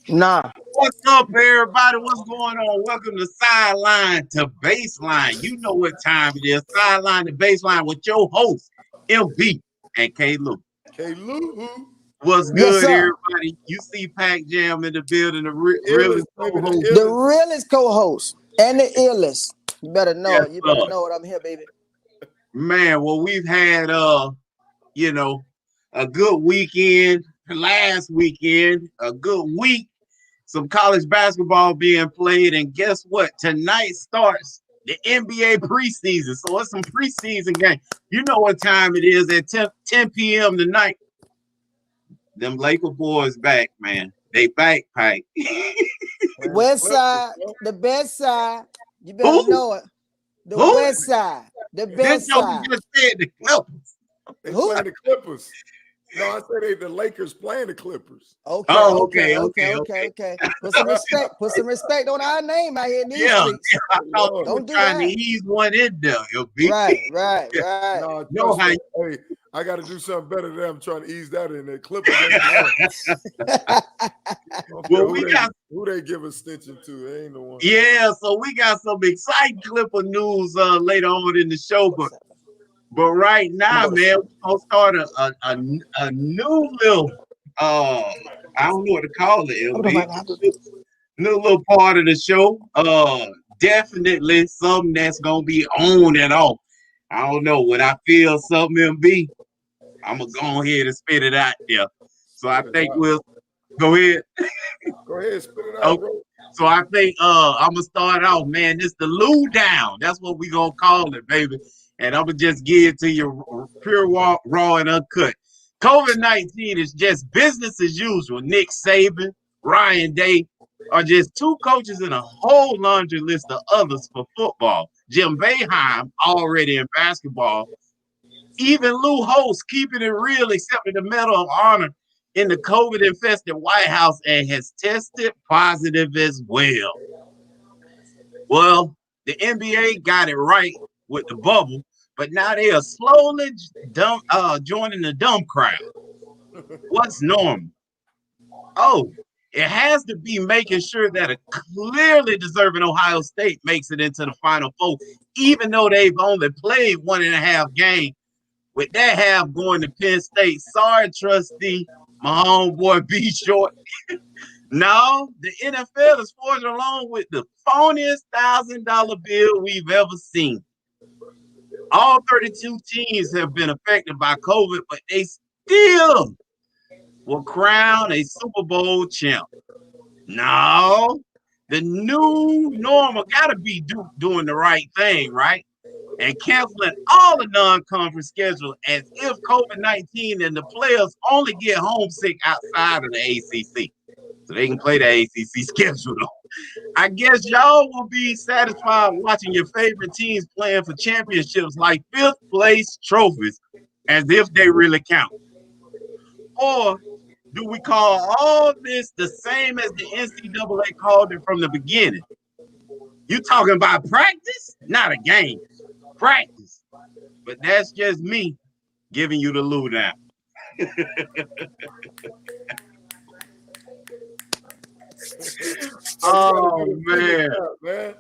Nah. What's up, everybody? What's going on? Welcome to Sideline to Baseline. You know what time it is. Sideline to Baseline with your host, MB and K. Lou. Lou, What's Yes, good, sir. everybody? You see Pac Jam in the building, the the realest illest, baby, the co-host. The illest. realest co-host and the illest. You better know Yes, it. You better sir. know it. I'm here, baby. Man, well, we've had you know, a good weekend last weekend, a good week, some college basketball being played, and guess what? Tonight starts the NBA preseason. So it's some preseason game. You know what time it is at 10 p.m. tonight. Them Laker boys back, man. They backpack. Man, the West Clippers, side, bro. the best side. You better Who? know it. The Who? west side, the That best joker side. just said the Clippers. They Who? playing the Clippers. No, I said the Lakers playing the Clippers. Okay, Oh, okay, okay, okay, okay, okay, okay. okay. Put some respect. Put some respect on our name out here in these Yeah, streets. I thought Lord. you were Don't do trying to that. ease one in there, LB. Right, right, right. No, Know trust how me. Hey, I got to do something better than that. I'm trying to ease that in. The Clippers ain't the one. I don't care well, we got who they give extension to. They ain't the one. yeah, so we got some exciting Clipper news later on in the show, but right now, man, we're gonna start a new little I don't know what to call it, LB. New little part of the show. Definitely something that's gonna be on and off. I don't know. When I feel something MB, I'm gonna go ahead and spit it out there. So I Spit it think out. we'll go ahead. Go ahead, spit it out, Okay. bro. So I think I'm gonna start off, man. This the Lou down. That's what we gonna call it, baby. And I'm gonna just give it to you pure raw and uncut. COVID-19 is just business as usual. Nick Saban, Ryan Day are just two coaches in a whole laundry list of others for football. Jim Boeheim already in basketball. Even Lou Holtz keeping it real, accepted the Medal of Honor in the COVID infested White House and has tested positive as well. Well, the NBA got it right with the bubble, but now they are slowly joining the dumb crowd. What's normal? Oh, it has to be making sure that a clearly deserving Ohio State makes it into the Final Four, even though they've only played 1.5 games. With that half going to Penn State, sorry, trustee, my homeboy B Short. No, the NFL is forging along with the phoniest $1,000 bill we've ever seen. All 32 teams have been affected by COVID, but they still will crown a Super Bowl champ. No, the new normal got to be doing the right thing, right? And canceling all the non-conference schedule as if COVID-19 and the players only get homesick outside of the ACC. So they can play the ACC schedule. I guess y'all will be satisfied watching your favorite teams playing for championships like fifth place trophies as if they really count. Or do we call all this the same as the NCAA called it from the beginning? You talking about practice, not a game. Practice. But that's just me giving you the lowdown. You gotta Oh do the finger man. snap,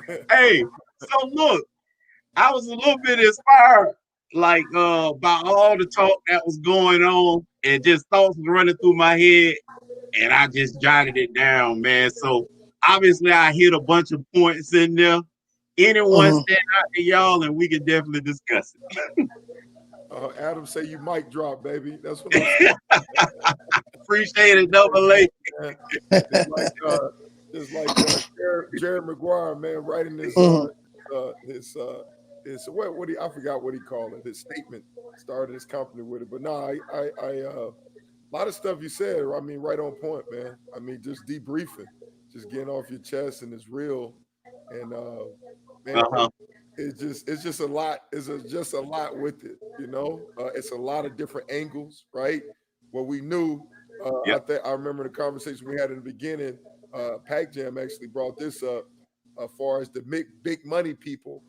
man. Hey, so look, I was a little bit inspired, like by all the talk that was going on, and just thoughts was running through my head, and I just jotted it down, man. So obviously, I hit a bunch of points in there. Anyone Mhm. stand out to y'all, and we can definitely discuss Adam say you mic drop, baby. That's what I'm it. Appreciate it, double A. saying. Just like Jared McGuire, man, writing Mhm. his what he I forgot what he called it. His statement started his company with it. But no, a lot of stuff you said, I mean, right on point, man. I mean, just debriefing, just getting off your chest and it's real. And man, Uh-huh. it's just a lot. Just a lot with it, you know. It's a lot of different angles, right? What we knew, I Yep. think I remember the conversation we had in the beginning. Pac Jam actually brought this up, as far as the big money people.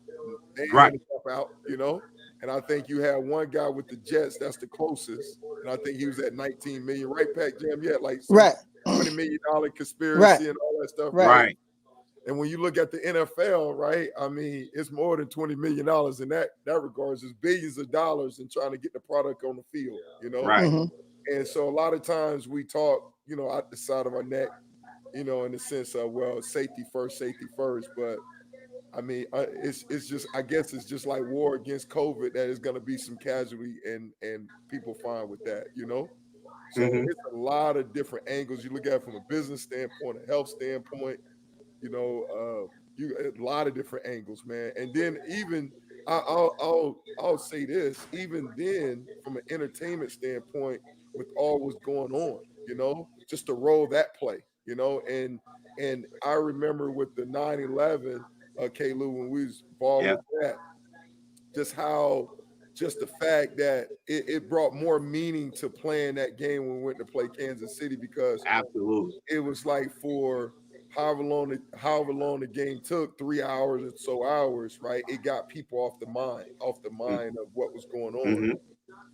They ain't Right. gonna help out, you know. And I think you had one guy with the Jets that's the closest, and I think he was at 19 million, right? Pac Jam, yeah, like some Right. $20 million conspiracy and all that stuff. Right. And when you look at the NFL, right, I mean, it's more than $20 million in that regards. It's billions of dollars in trying to get the product on the field, you know? Right. And so a lot of times we talk, you know, out the side of our neck, you know, in the sense of, well, safety first. But I mean, it's just, I guess it's just like war against COVID, that is going to be some casualty and people fine with that, you know? So it's a lot of different angles. You look at it from a business standpoint, a health standpoint, you know, a lot of different angles, man. And then even I'll say this, even then from an entertainment standpoint, with all what's going on, you know, just to roll that play, you know, and I remember with the 9/11, Klew, when we was involved with that, just the fact that it brought more meaning to playing that game when we went to play Kansas City, because absolutely it was like for however long the game took, 3 hours or so hours, right? It got people off the mind of what was going on.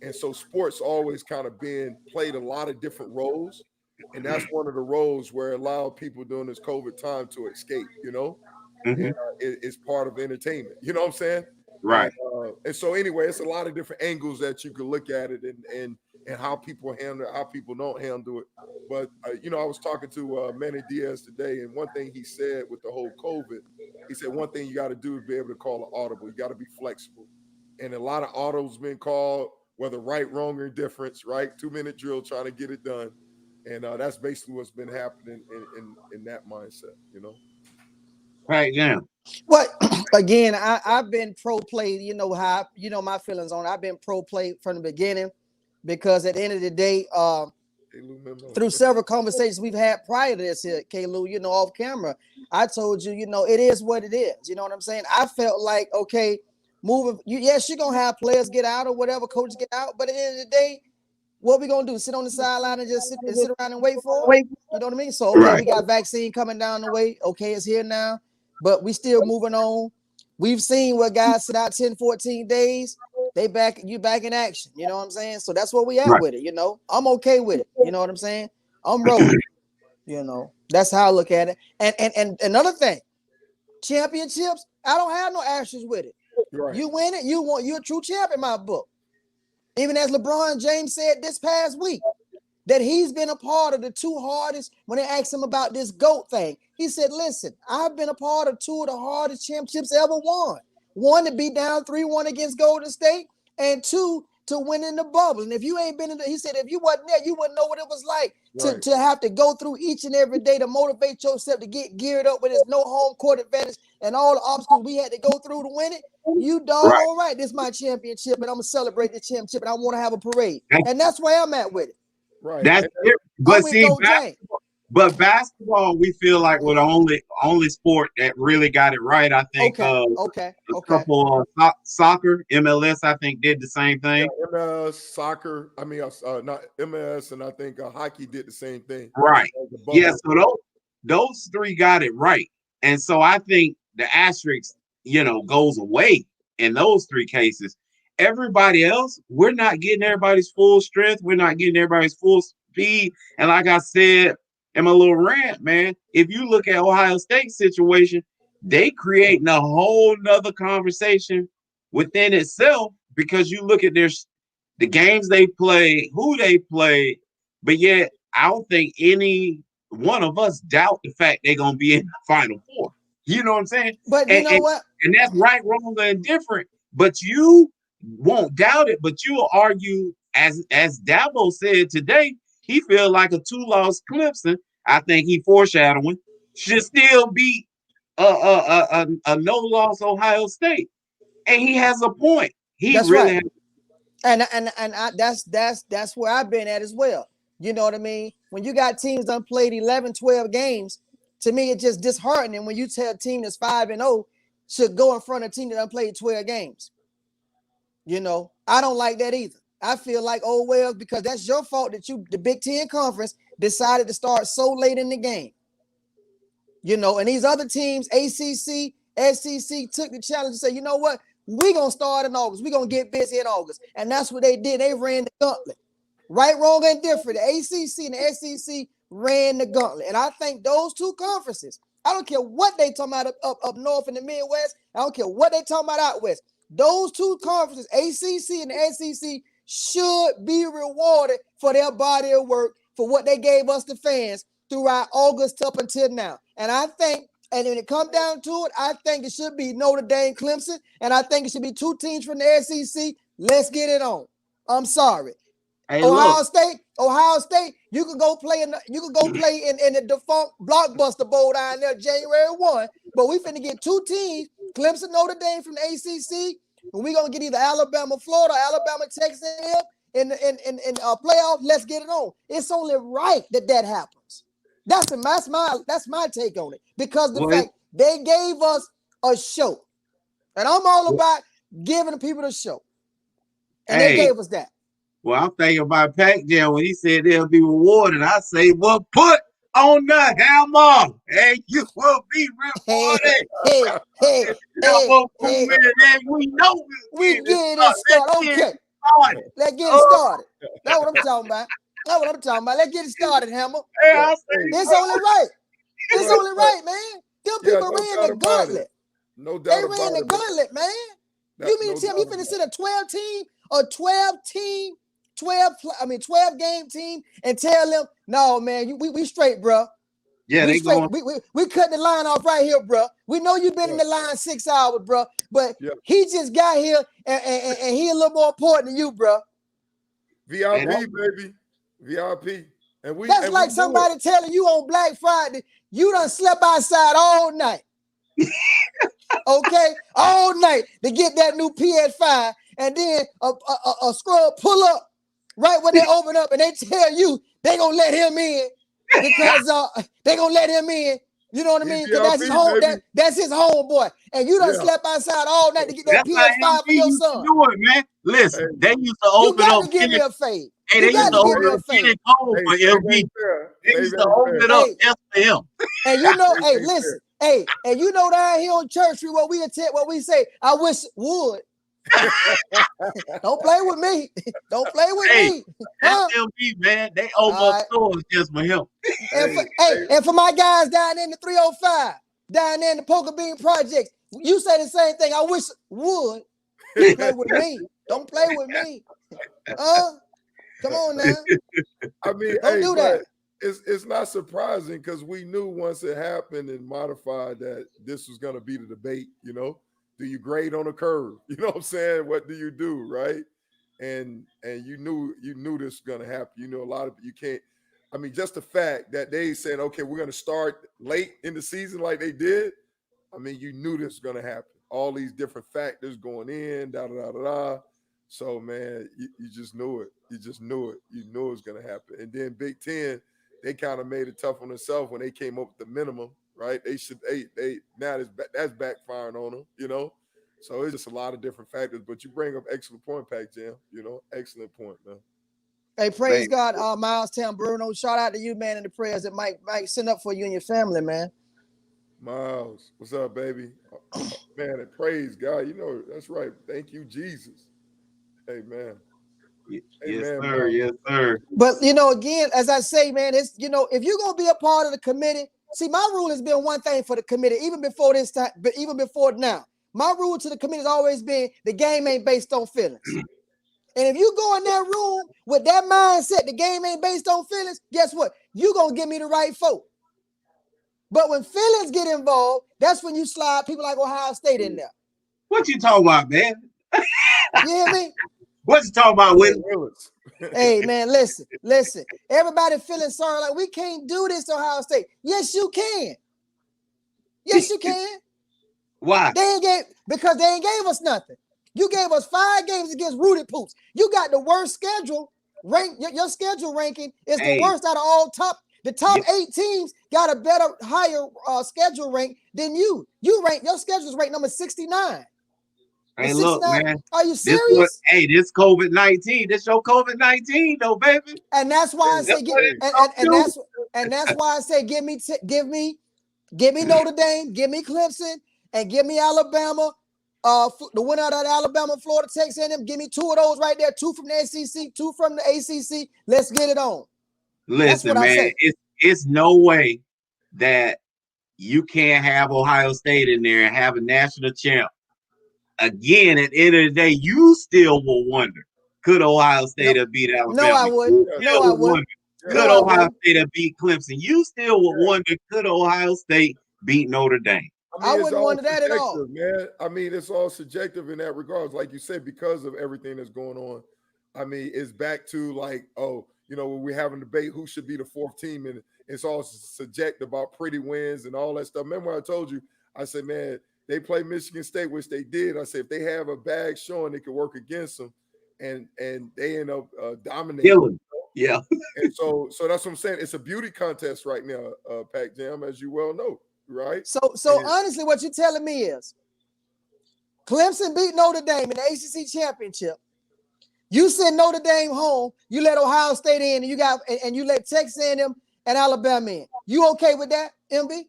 And so sports always kind of played a lot of different roles. And that's one of the roles where it allowed people during this COVID time to escape, you know? And, it's part of entertainment. You know what I'm saying? Right. And so anyway, it's a lot of different angles that you can look at it and how people handle it, how people don't handle it. But, you know, I was talking to Manny Diaz today, and one thing he said with the whole COVID, he said one thing you got to do is be able to call an audible. You got to be flexible. And a lot of audibles been called, whether right, wrong, or indifference, right? 2-minute drill trying to get it done. And that's basically what's been happening in that mindset, you know? Right, yeah. But again, I've been pro play, you know how, you know my feelings on it. I've been pro play from the beginning, because at the end of the day, through several conversations we've had prior to this here, Klew, you know, off camera, I told you, you know, it is what it is. You know what I'm saying? I felt like, okay, yes, you're going to have players get out or whatever, coaches get out, but at the end of the day, what we going to do? Sit on the sideline and just sit around and wait for it? You know what I mean? So, okay, we got vaccine coming down the way. Okay, it's here now, but we still moving on. We've seen where guys sit out 10, 14 days. You back in action. You know what I'm saying? So that's where we at with it. You know, I'm okay with it. You know what I'm saying? I'm rolling. You know, that's how I look at it. And another thing, championships, I don't have no ashes with it. Right. You win it, you're a true champ in my book. Even as LeBron James said this past week, that he's been a part of the two hardest, when they asked him about this GOAT thing, he said, listen, I've been a part of two of the hardest championships ever won. One, to be down 3-1 against Golden State, and two, to win in the bubble. And if you ain't been in he said, if you wasn't there, you wouldn't know what it was like to have to go through each and every day to motivate yourself to get geared up with this no home court advantage and all the obstacles we had to go through to win it. You doggone right. This is my championship, and I'm gonna celebrate the championship, and I want to have a parade. And that's where I'm at with it. Right. That's it. But see, basketball, we feel like we're the only sport that really got it right. I think. A couple soccer, MLS, I think did the same thing. Yeah, MLS, soccer. I mean, not MLS, and I think hockey did the same thing. Right. Yeah. So those three got it right, and so I think the asterisk, you know, goes away in those three cases. Everybody else, we're not getting everybody's full strength. We're not getting everybody's full speed. And like I said in my little rant, man, if you look at Ohio State's situation, they creating a whole nother conversation within itself, because you look at the games they play, who they play, but yet I don't think any one of us doubt the fact they're going to be in the Final Four. You know what I'm saying? But you know what? And that's right, wrong, or indifferent. But you won't doubt it, but you will argue, as Dabo said today, he feels like a 2-loss Clemson. I think he foreshadowing should still beat a no-loss Ohio State, and he has a point. That's really right. That's where I've been at as well. You know what I mean? When you got teams done played 11, 12 games, to me it's just disheartening when you tell a team that's 5-0 should go in front of a team that done played 12 games. You know, I don't like that either. I feel like, oh, well, because that's your fault that the Big Ten Conference decided to start so late in the game. You know, and these other teams, ACC, SEC, took the challenge and said, you know what? We're going to start in August. We're going to get busy in August. And that's what they did. They ran the gauntlet. Right, wrong, and different. The ACC and the SEC ran the gauntlet. And I think those two conferences, I don't care what they talking about up north in the Midwest. I don't care what they talking about out west. Those two conferences, ACC and the SEC, should be rewarded for their body of work, for what they gave us, the fans, throughout August up until now. And I think, and when it comes down to it, I think it should be Notre Dame, Clemson, and I think it should be two teams from the SEC. Let's get it on. I'm sorry. Hey, Ohio State, you could go play in the defunct Blockbuster Bowl down there January 1. But we finna get two teams, Clemson, Notre Dame from the ACC, and we're gonna get either Alabama, Florida, Alabama, Texas in playoff. Let's get it on. It's only right that happens. That's my take on it, because the fact they gave us a show, and I'm all about giving the people the show, and they gave us that. Well, I'm thinking about Pac Jam when he said they'll be rewarded. I say, well, put on the hammer, and you will be rewarded. We know we get it started. Okay, let's get it started. That's what I'm talking about. Let's get it started, Hammer. It's only right. It's only right, man. Them people ran the gauntlet. No doubt. They ran the gauntlet, man. You mean to tell me you finna sit a 12 game team and tell them, no, man, we straight, bro. Yeah, we straight. We cut the line off right here, bro. We know you've been in the line 6 hours, bro, but he just got here and he a little more important than you, bro. VIP, baby. VIP. That's like somebody telling you on Black Friday, you done slept outside all night. Okay, all night to get that new PS5, and then a scrub pull up right when they open up, and they tell you they gonna let him in because they gonna let him in. You know what I mean? Because that's his home. That's his homeboy, and you done slept outside all night to get that PS5 for your son. Do it, man. Listen, they used to open up. Give me a fade. Hey, they used to open up Kenny Cole for LB. They used to open it up just for him. And you know, hey, listen. Hey, and you know down here on Church Street, what we say, I wish would. Don't play with me. Don't play with me. That's LB, man. They open up stores just for him. And for my guys down in the 305, down there in the Poker Bean Projects, you say the same thing. I wish would. Don't play with me. Don't play with me. Come on now. I mean, don't do that. It's not surprising, because we knew once it happened and modified that this was going to be the debate. You know, do you grade on a curve? You know what I'm saying? What do you do, right? And you knew this was going to happen. You know, a lot of you can't. I mean, just the fact that they said, okay, we're going to start late in the season like they did. I mean, you knew this was going to happen. All these different factors going in, da da da da da. So man, you just knew it. You just knew it. You knew it was going to happen. And then Big Ten, they kind of made it tough on themselves when they came up with the minimum, right? They now that's backfiring on them, you know. So it's just a lot of different factors. But you bring up excellent point, Pac Jam. You know, excellent point, man. Hey, praise God, Miles Bruno. Shout out to you, man, and the prayers that Mike send up for you and your family, man. Miles, what's up, baby? Man, and praise God. You know, that's right. Thank you, Jesus. Amen. Yes, sir. Yes, sir. But you know, again, as I say, man, it's, you know, if you're gonna be a part of the committee, see, my rule has been one thing for the committee, even before this time, but even before now. My rule to the committee has always been the game ain't based on feelings. And if you go in that room with that mindset, the game ain't based on feelings, guess what? You're gonna give me the right folk. But when feelings get involved, that's when you slide people like Ohio State in there. What you talking about, man? You hear me? What you talking about, Willie? Hey, man, listen. Everybody feeling sorry, like we can't do this to Ohio State. Yes, you can. Yes, you can. Why? Because they ain't gave us nothing. You gave us 5 games against Rooted Poops. You got the worst schedule. Your schedule ranking is the worst out of all top. The top 8 teams got a better, higher schedule rank than you. Your schedule's ranked number 69. Hey, look, man. Are you serious? This COVID-19. This your COVID-19, though, baby. And that's why I say, that's why I say, give me Notre Dame, give me Clemson, and give me Alabama. The winner of that Alabama, Florida, Texas A&M. Give me 2 of those right there. 2 from the SEC, 2 from the ACC. Let's get it on. Listen, man, it's no way that you can't have Ohio State in there and have a national champ. Again, at the end of the day, you still will wonder, could Ohio State have beat Alabama? No, I wouldn't. You No, still I would wouldn't. wonder, No, could I Ohio wouldn't. State have beat Clemson? You still would wonder, could Ohio State beat Notre Dame? I it's wouldn't all wonder that at all. subjective, man. I mean, it's all subjective in that regards. Like you said, because of everything that's going on. I mean, it's back to like, oh, you know, when we're having a debate who should be the fourth team, and it's all subjective about pretty wins and all that stuff. Remember, I told you, I said, man, they play Michigan State, which they did. I said, if they have a bag showing, it could work against them, and they end up dominating. Yeah. And so that's what I'm saying. It's a beauty contest right now, Pac Jam, as you well know, right? So honestly, what you're telling me is Clemson beat Notre Dame in the ACC championship. You send Notre Dame home, you let Ohio State in, and you let Texas A&M and Alabama in. You okay with that, MB?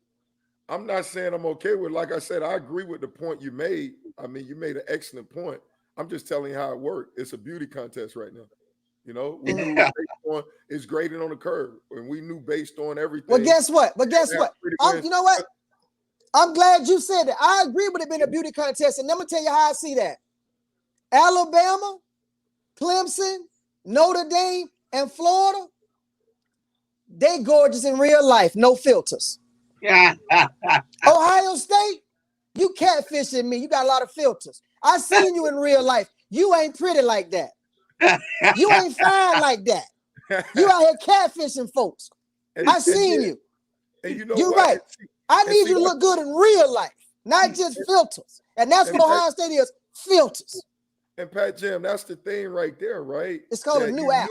I'm not saying I'm okay with it. Like I said, I agree with the point you made. I mean, you made an excellent point. I'm just telling you how it worked. It's a beauty contest right now. You know, we knew it's graded on the curve, and we knew based on everything. Well, guess what? You know what? I'm glad you said that. I agree with it being a beauty contest, and let me tell you how I see that. Alabama, Clemson, Notre Dame, and Florida, they gorgeous in real life, no filters. Ohio State, you catfishing me. You got a lot of filters. I seen you in real life. You ain't pretty like that. You ain't fine like that. You out here catfishing folks. I seen you. And you know you're right. I need you to look good in real life, not just filters. And that's what Ohio State is, filters. And Pat Jam, that's the thing right there, right? It's called a new app.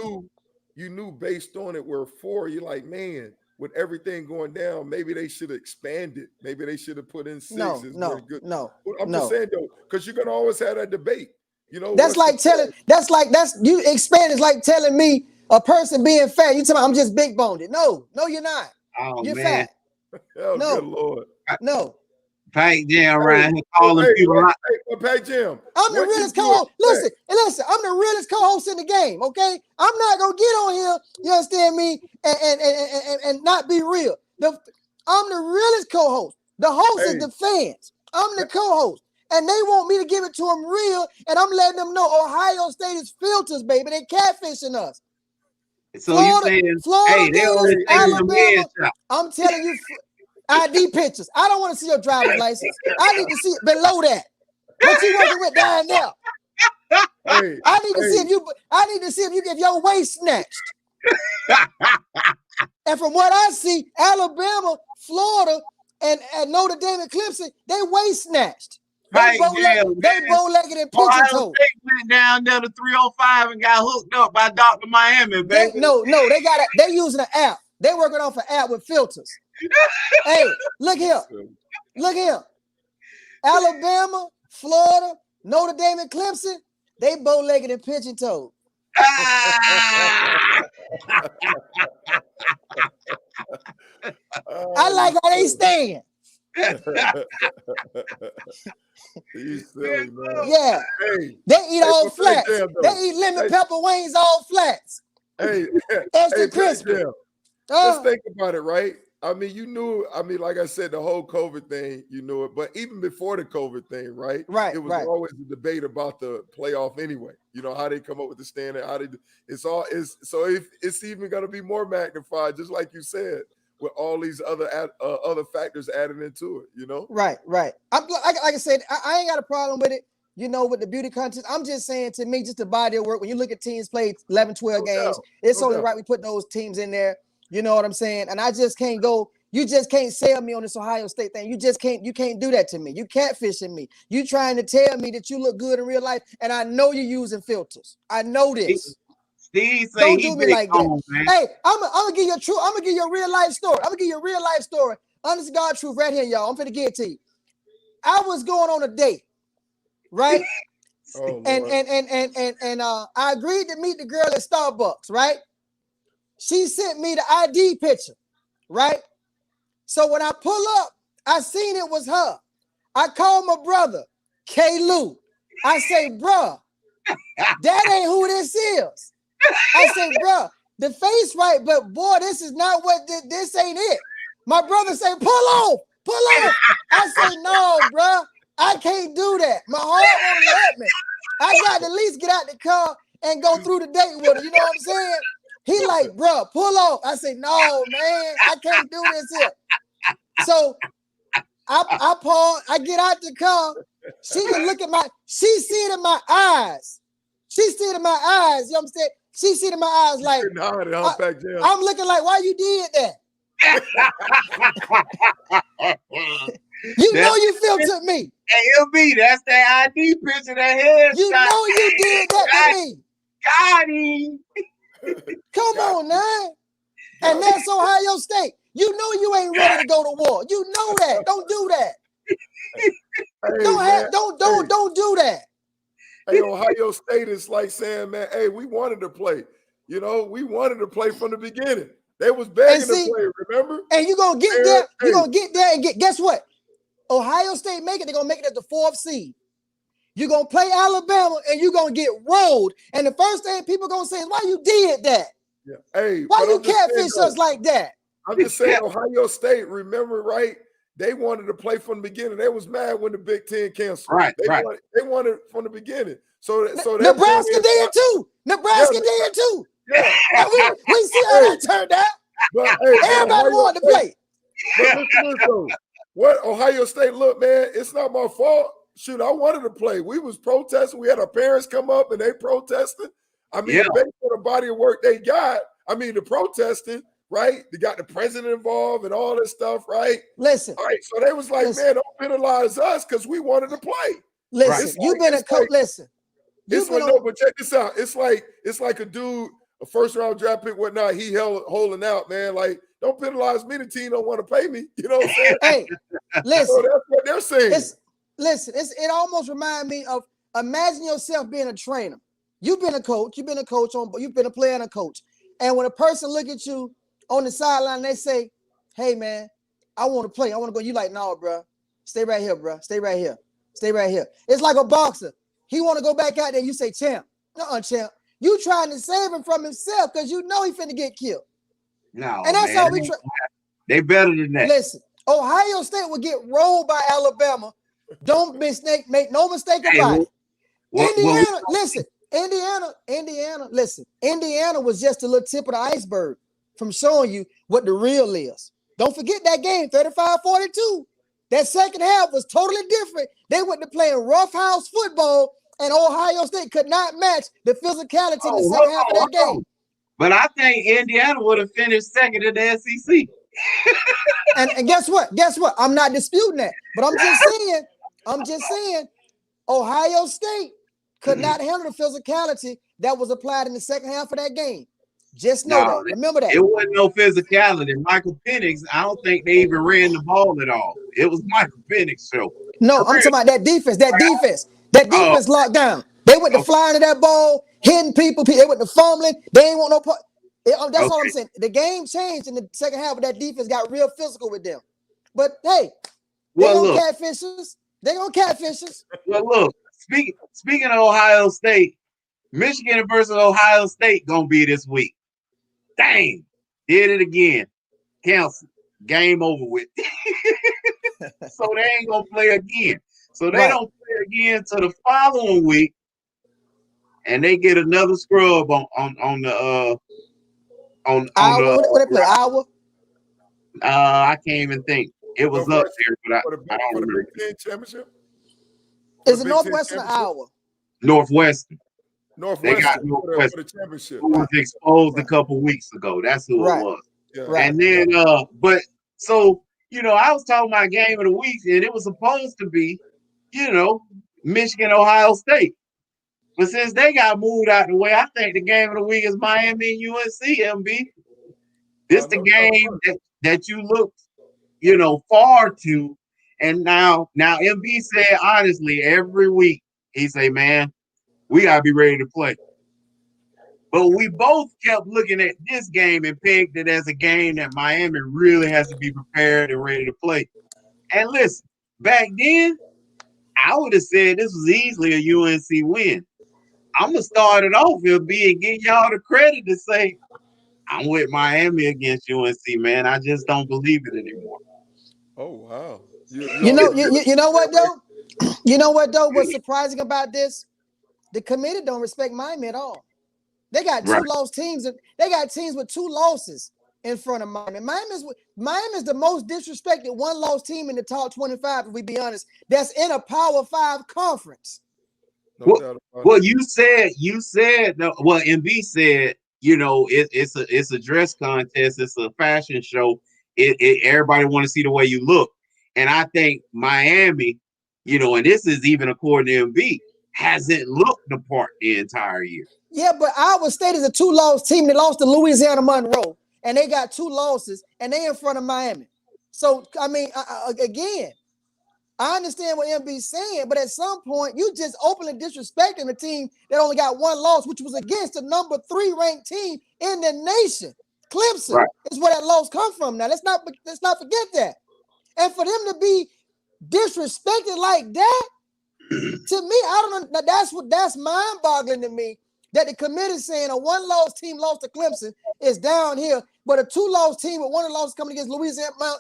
You knew based on it where four, you're like, man, with everything going down, maybe they should have expanded. Maybe they should have put in six. No. I'm just saying though, because you're gonna always have that debate. You know, that's like you expand is like telling me a person being fat. You tell me I'm just big boned. No, you're not. Oh, you're man. fat. Oh, no, good Lord. No. Pac Jam around here calling people out. Hey, Pac Jam. I'm the realest co-host. Listen, I'm the realest co-host in the game. Okay, I'm not gonna get on here. You understand me? And not be real. I'm the realest co-host. The host is the fans. I'm the co-host. And they want me to give it to them real, and I'm letting them know Ohio State is filters, baby. They catfishing us. So Florida, Alabama. I'm telling you, ID pictures. I don't want to see your driver's license. I need to see it below that. What you working with down there? I need to see if you get your waist snatched. And from what I see, Alabama, Florida, and Notre Dame and Clemson, they waist snatched. They bow-legged and pigeon-toed. State went down there to 305 and got hooked up by Dr. Miami, baby. They using an app. They working off an app with filters. Hey, look here. Alabama, Florida, Notre Dame, and Clemson, they bow-legged and pigeon-toed. I like how they stand. You silly, man. Yeah. They eat all flats. They eat lemon pepper wings all flats. Hey, extra crispy. Let's think about it, right? I mean, you knew, like I said, the whole COVID thing, you knew it. But even before the COVID thing, right? Right. It was always a debate about the playoff anyway. You know, how they come up with the standard, it's even gonna be more magnified, just like you said, with all these other factors added into it, you know? Right. Like I said, I ain't got a problem with it, you know, with the beauty contest. I'm just saying, to me, just the body of work, when you look at teams play 11, 12 games, it's only right we put those teams in there. You know what I'm saying? And I just can't go. You just can't sell me on this Ohio State thing. You can't do that to me. You catfishing me. You trying to tell me that you look good in real life, and I know you're using filters. I know this. Steve say don't do me like that. Man. Hey, I'm gonna give you I'm gonna give you a real life story. I'm gonna give you a real life story. Honest to God truth right here, y'all. I'm finna give it to you. I was going on a date, right? and I agreed to meet the girl at Starbucks, right? She sent me the ID picture, right? So when I pull up, I seen it was her. I called my brother, Klew. I say, bruh, that ain't who this is. I say, bruh, The face right, but boy, this is not what this ain't it. My brother say, pull off. I say, no, bro, I can't do that. My heart won't let me. I got to at least get out the car and go through the date with her. You know what I'm saying? He like, bro, pull off. I say, no, man, I can't do this here. So I pause, I get out the car. She can look at she see it in my eyes. She see it in my eyes. You know what I'm saying? She see it in my eyes like, I'm looking like, why you did that? You know you filtered me. Hey, LB, that's that ID picture, that headshot. You know you did that to me. Got him. Come on now. And that's Ohio State. You know you ain't ready to go to war. You know that. Don't do that. Don't do that. Hey, Ohio State is like saying, man, hey, we wanted to play. You know, we wanted to play from the beginning. They was begging to play, remember? And you're gonna get there. You're gonna get there and guess what? Ohio State make it, they're gonna make it at the 4th seed. You're gonna play Alabama and you're gonna get rolled. And the first thing people gonna say is, why you did that? Yeah. Hey, why you catfish us like that? I'm just saying, Ohio State, remember, right? They wanted to play from the beginning. They was mad when the Big Ten canceled. Right, they wanted from the beginning. So Nebraska did too. Nebraska did too. Yeah. we see how that turned out. But, hey, everybody wanted to play. But listen, though, what Ohio State, look, man, it's not my fault. Shoot, I wanted to play. We was protesting. We had our parents come up and they protested. I mean, based on the body of work they got, I mean, the protesting, right? They got the president involved and all this stuff, right? Listen. All right, so they was like, man, don't penalize us because we wanted to play. Listen, you've been a coach. Listen. But check this out. It's like a dude, a first-round draft pick, whatnot, he holding out, man. Like, don't penalize me. The team don't want to pay me. You know what I'm saying? Hey, listen. So that's what they're saying. It almost reminds me of, imagine yourself being a trainer. You've been a coach. You've been a player and a coach. And when a person look at you on the sideline, they say, hey, man, I want to play. I want to go. You like, no, bro. Stay right here, bro. Stay right here. Stay right here. It's like a boxer. He want to go back out there. You say, champ. Champ. You trying to save him from himself because you know he finna get killed. No, and that's how we they better than that. Listen, Ohio State will get rolled by Alabama. Don't make no mistake about it. Indiana was just a little tip of the iceberg from showing you what the real is. Don't forget that game, 35-42. That second half was totally different. They went to playing roughhouse football, and Ohio State could not match the physicality in the second half of that game. But I think Indiana would have finished second in the SEC. and guess what? I'm not disputing that. But I'm just saying, Ohio State could not handle the physicality that was applied in the second half of that game. Just know that. Remember that. It wasn't no physicality. Michael Penix, I don't think they even ran the ball at all. It was Michael Penix show. No, I'm talking about that defense. That defense locked down. They went to flying to that ball, hitting people. They went to fumbling. They ain't want no part. That's all I'm saying. The game changed in the second half, but that defense got real physical with them. But hey, they gonna catfish us. They gonna catfish us. Well, look, speaking of Ohio State, Michigan versus Ohio State gonna be this week. Dang, did it again. Cancel. Game over with. So they ain't gonna play again. So they don't play again till the following week, and they get another scrub on the Iowa. What they play? Iowa. I can't even think. It was up there, but I don't remember. Big Ten championship. Is it Northwestern or Iowa? Northwestern. They got Northwestern for the championship. Who was exposed a couple weeks ago. That's who it was. Yeah. Right. And then, but so, I was talking about game of the week, and it was supposed to be, Michigan, Ohio State. But since they got moved out the way, I think the game of the week is Miami and UNC, MB. This the game that you look, forward to. And now MB said, honestly, every week, he say, man, we got to be ready to play. But we both kept looking at this game and pegged it as a game that Miami really has to be prepared and ready to play. And listen, back then, I would have said this was easily a UNC win. I'm going to start it off here, and give y'all the credit to say I'm with Miami against UNC, man. I just don't believe it anymore. Oh wow! You know what though? You know what though? What's surprising about this? The committee don't respect Miami at all. They got two lost teams. They got teams with 2 losses in front of Miami. Miami's the most disrespected one-loss team in the top 25. If we be honest, that's in a Power 5 conference. Well, you said well, MB said, it's a dress contest, it's a fashion show. Everybody want to see the way you look, and I think Miami, and this is even according to MB, hasn't looked the part the entire year. Yeah, but Iowa State is a 2-loss team. They lost to Louisiana Monroe, and they got 2 losses, and they in front of Miami. So I mean, again, I understand what MB's saying, but at some point, you just openly disrespecting a team that only got 1 loss, which was against the number 3 ranked team in the nation. Clemson is where that loss come from. Now let's not forget that. And for them to be disrespected like that, to me, I don't know. That's mind-boggling to me. That the committee saying a 1-loss team lost to Clemson is down here, but a 2-loss team with 1 loss coming against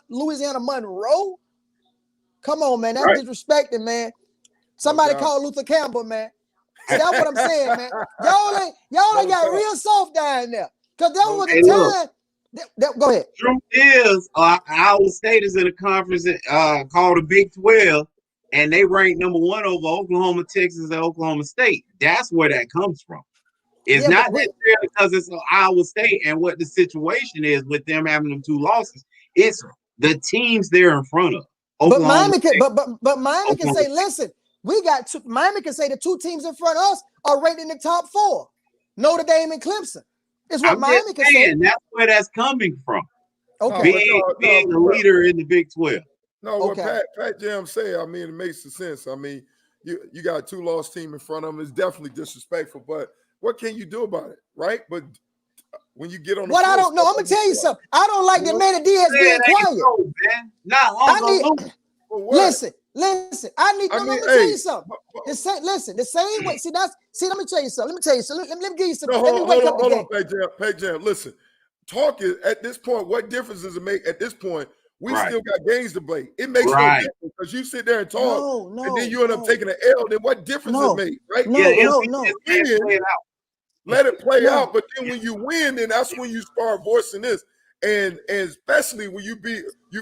Louisiana Monroe. Come on, man. That's disrespecting, man. Somebody call Luther Campbell, man. See, that's what I'm saying, man. Y'all ain't got real soft down there. Because that was the time. Go ahead. Truth is, Iowa State is in a conference called the Big 12, and they rank number 1 over Oklahoma, Texas, and Oklahoma State. That's where that comes from. It's not necessarily because it's Iowa State and what the situation is with them having them 2 losses. It's the teams they're in front of. Oklahoma but Miami can say, listen, Miami can say the 2 teams in front of us are ranked in the top 4. Notre Dame and Clemson. Is what Miami can say. That's where that's coming from. Okay. Being a leader in the Big 12. No, what Pat Jam said, I mean, it makes sense. I mean, you got a 2-loss team in front of them. It's definitely disrespectful, but what can you do about it, right? But when you get on the I don't know, I'm gonna tell you something. I don't like that Manny Diaz being quiet. Listen. I'm gonna tell you something. The same way. Let me tell you something. Let me give you some. Hold on, Pat Jam. Listen, talk is at this point. What difference does it make at this point? We still got games to play. It makes no difference because you sit there and talk, and then you end up taking an L. Then what difference does it make, right? No. Let it play out. But then when you win, then that's when you start voicing this. And especially when you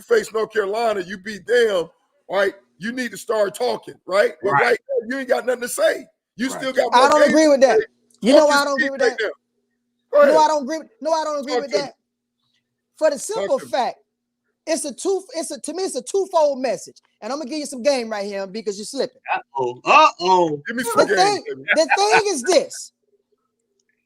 face North Carolina, you beat them, right? You need to start talking, right? But right now, you ain't got nothing to say. You still got. I don't agree with that. You know why I don't agree with that? No, I don't agree with that. For the simple fact, it's a twofold message, and I'm gonna give you some game right here because you're slipping. Give me some game. The thing is this: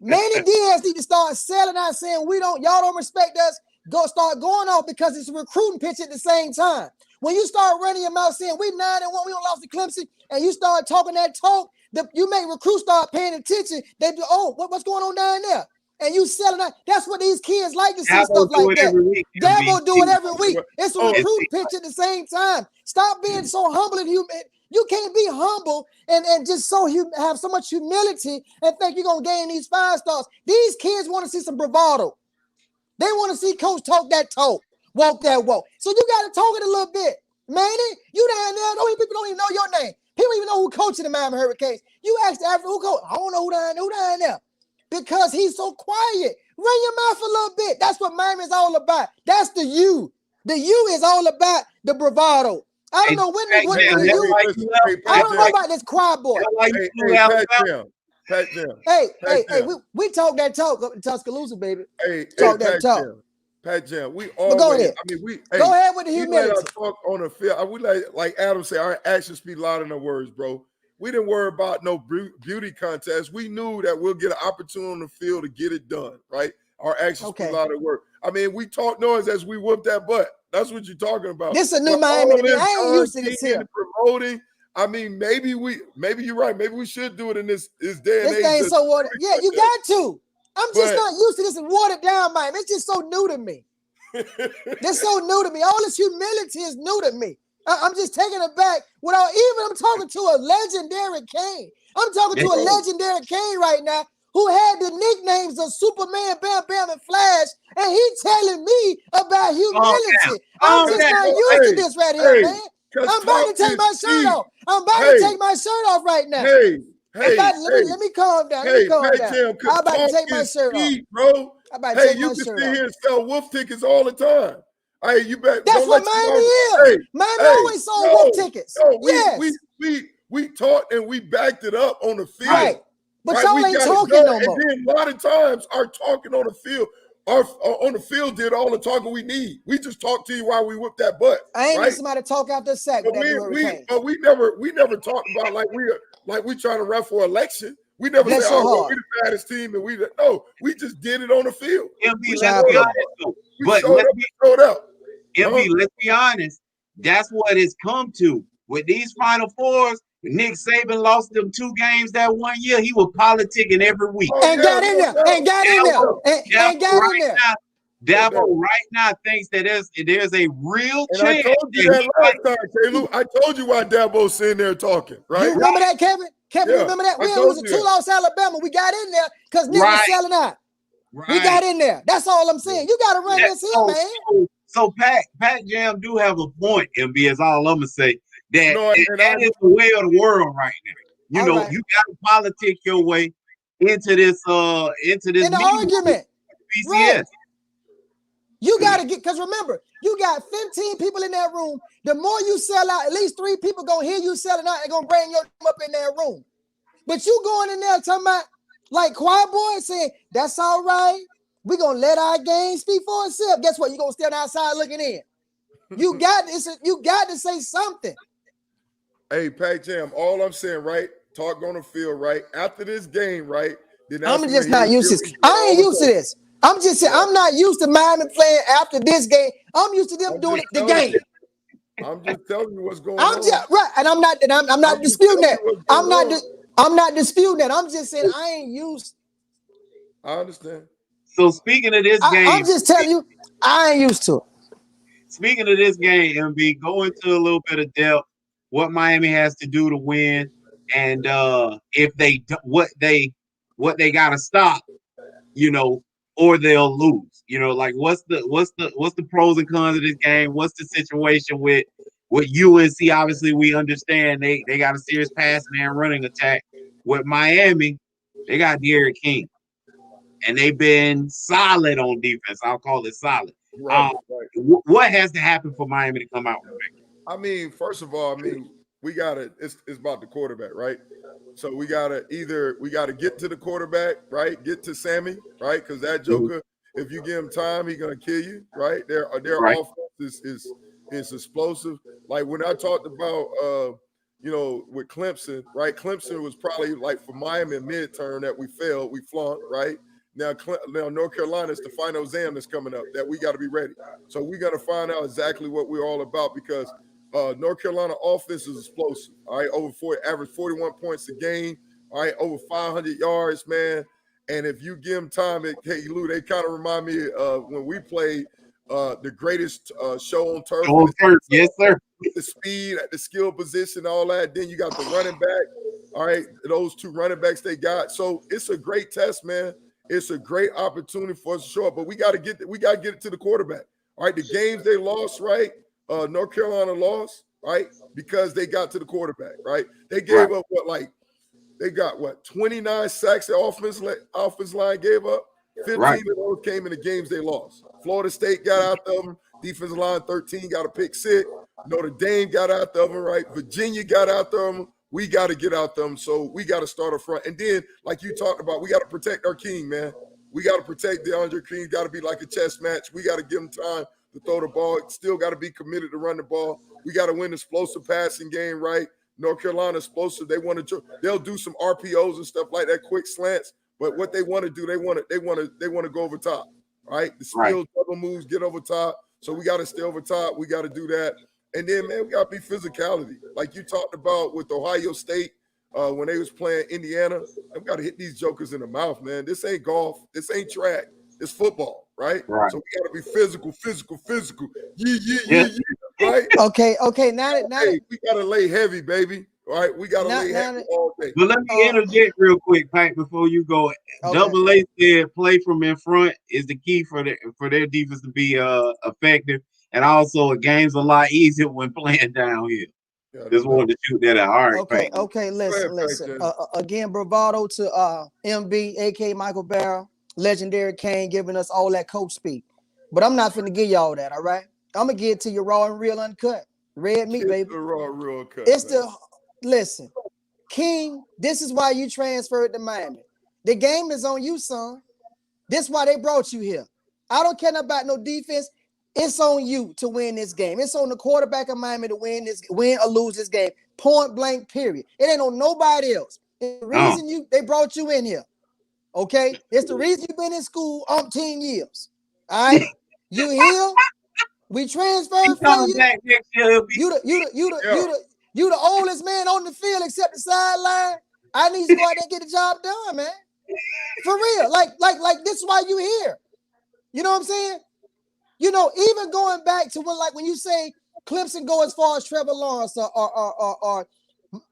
Manny Diaz need to start selling out, saying y'all don't respect us. Start going off because it's a recruiting pitch at the same time. When you start running your mouth saying we 9-1, we don't lost to Clemson, and you start talking that talk, you make recruits start paying attention. They do, what's going on down there? And you selling out. That's what these kids like to see, stuff like that. Dabo do it every week. It's a recruiting pitch at the same time. Stop being so humble and human. You can't be humble and just have so much humility and think you're gonna gain these 5 stars. These kids want to see some bravado. They want to see coach talk that talk, walk that walk. So you got to talk it a little bit. Manny, you down there, people don't even know your name. People don't even know who coaching the Miami Hurricanes. You ask the African who coach. I don't know who down there. Because he's so quiet. Run your mouth a little bit. That's what Miami is all about. That's the you. The you is all about the bravado. I don't know when I don't know about this quiet boy. Pat Jam. Hey, we talk that talk up in Tuscaloosa, baby. Talk that talk. Pat Jam, we always. Go ahead. I mean, go ahead with the humility. We let our talk on the field. We like Adam said, our actions speak louder than our words, bro. We didn't worry about no beauty contest. We knew that we'll get an opportunity on the field to get it done, right? Our actions speak louder than words. I mean, we talk noise as we whoop that butt. That's what you're talking about. This is a new Miami. I ain't used to this here. Promoting. I mean, maybe you're right. Maybe we should do it in this day and age. This thing so watered. Yeah, you got to. I'm just not used to this and watered down, Miami. It's just so new to me. It's so new to me. All this humility is new to me. I'm just taking it back without even. I'm talking to a legendary Kane. I'm talking to a legendary Kane right now who had the nicknames of Superman, Bam Bam, and Flash, and he telling me about humility. I'm just not used to this right here, man. I'm about to take my shirt off. I'm about to take my shirt off right now. Let me calm down. Let me calm down. I'm about to take my shirt off, bro. I'm about to take my you can shirt sit off. here and sell wolf tickets all the time. Hey, you bet. That's what Miami is. Miami always sold wolf tickets. We talked and we backed it up on the field. Right. But y'all ain't talking no more. And then a lot of times our talking on the field, on the field did all the talking we need. We just talked to you while we whipped that butt. I ain't need somebody to talk out the sack with that hurricane. But we never talked about like we trying to run for election. We never said, we're the baddest team, and we just did it on the field. MB, let's be honest though. MB, let's be honest. That's what it's come to. With these Final Fours, Nick Saban lost them 2 games that one year. He was politicking every week. Got in there. Dabo right now thinks that there's a real chance. I told you that last time, Klew. I told you why Dabo's sitting there talking, right? You remember that, Kevin? Kevin, remember that? We was a 2-loss Alabama. We got in there because Nick was selling out. Right. We got in there. That's all I'm saying. You got to run this here, man. So Pat Jam do have a point, MB, is all I'm going to say. That is the way of the world right now. You got to politic your way into this in the argument. Right. You got to because remember, you got 15 people in that room. The more you sell out, at least 3 people going to hear you selling out and going to bring you up in that room. But you going in there talking about, like Quiet Boy saying, that's all right. We're going to let our game speak for itself. Guess what? You're going to stand outside looking in. You got to say something. Hey, Pat Jam, all I'm saying, right? Talk on the field, right? After this game, right? I'm just not used to this. I ain't used to this. I'm just saying, I'm not used to Miami playing after this game. I'm used to them doing it the game. I'm just telling you what's going on. Right, and I'm not disputing that. I'm not disputing that. I'm just saying I ain't used. I understand. So speaking of this game, I'm just telling you, I ain't used to it. Speaking of this game, MB, go into a little bit of depth. What Miami has to do to win, and if what they got to stop, or they'll lose. Like what's the pros and cons of this game? What's the situation with UNC? Obviously, we understand they got a serious passing and running attack. With Miami, they got Derrick King, and they've been solid on defense. I'll call it solid. Right. What has to happen for Miami to come out with victory? I mean, first of all, we gotta. It's about the quarterback, right? So we gotta get to the quarterback, right? Get to Sammy, right? Because that joker, if you give him time, he's gonna kill you, right? Their offense is explosive. Like when I talked about, with Clemson, right? Clemson was probably like for Miami midterm that we failed, we flunked, right? Now North Carolina is the final exam that's coming up that we got to be ready. So we got to find out exactly what we're all about because North Carolina offense is explosive. All right, average 41 points a game. All right, over 500 yards, man. And if you give them time, hey Lou, they kind of remind me of when we played the greatest show on turf. Yes, sir. The speed, the skill position, all that. Then you got the running back. All right, those 2 running backs they got. So it's a great test, man. It's a great opportunity for us to show up, but we got to get it to the quarterback. All right, the games they lost, right? North Carolina lost, right? Because they got to the quarterback, right? They gave up 29 sacks the offense line gave up. 15 of those came in the games they lost. Florida State got out of them. Defensive line 13 got a pick 6. Notre Dame got out of them, right? Virginia got out of them. We got to get out them, so we got to start up front. And then, like you talked about, we got to protect our king, man. We got to protect DeAndre King. Got to be like a chess match. We got to give him time to throw the ball. Still got to be committed to run the ball. We got to win the explosive passing game, right? North Carolina explosive. They'll do some RPOs and stuff like that, quick slants. But what they want to do, they want to go over top, right? The skill double moves, get over top. So we got to stay over top. We got to do that. And then, man, we got to be physicality. Like you talked about with Ohio State when they was playing Indiana. We got to hit these jokers in the mouth, man. This ain't golf. This ain't track. It's football, right? So we got to be physical. Yeah, right? Okay. Now we got to lay heavy, baby. Right? We got to lay heavy all day. But let me interject real quick, Pat, before you go. Okay. Double A said play from in front is the key for their defense to be effective, and also a game's a lot easier when playing down here. Just wanted to shoot that out. All right, okay, Pat. okay. Listen. Again, bravado to MB, aka Michael Barrow, legendary Kane, giving us all that coach speak. But I'm not finna give y'all that. All right, I'm gonna give it to you raw and real, uncut, red meat, baby. The raw, real cut. It's man. Listen, King. This is why you transferred to Miami. The game is on you, son. This is why they brought you here. I don't care about no defense. It's on you to win this game. It's on the quarterback of Miami to win or lose this game. Point blank, period. It ain't on nobody else. It's the reason they brought you in here. Okay? It's the reason you've been in school 10 years. All right? You here? We transferred for you. You the oldest man on the field except the sideline. I need to go out there and get the job done, man. For real. Like this is why you here. You know what I'm saying? You know, even going back to when you say Clemson go as far as Trevor Lawrence or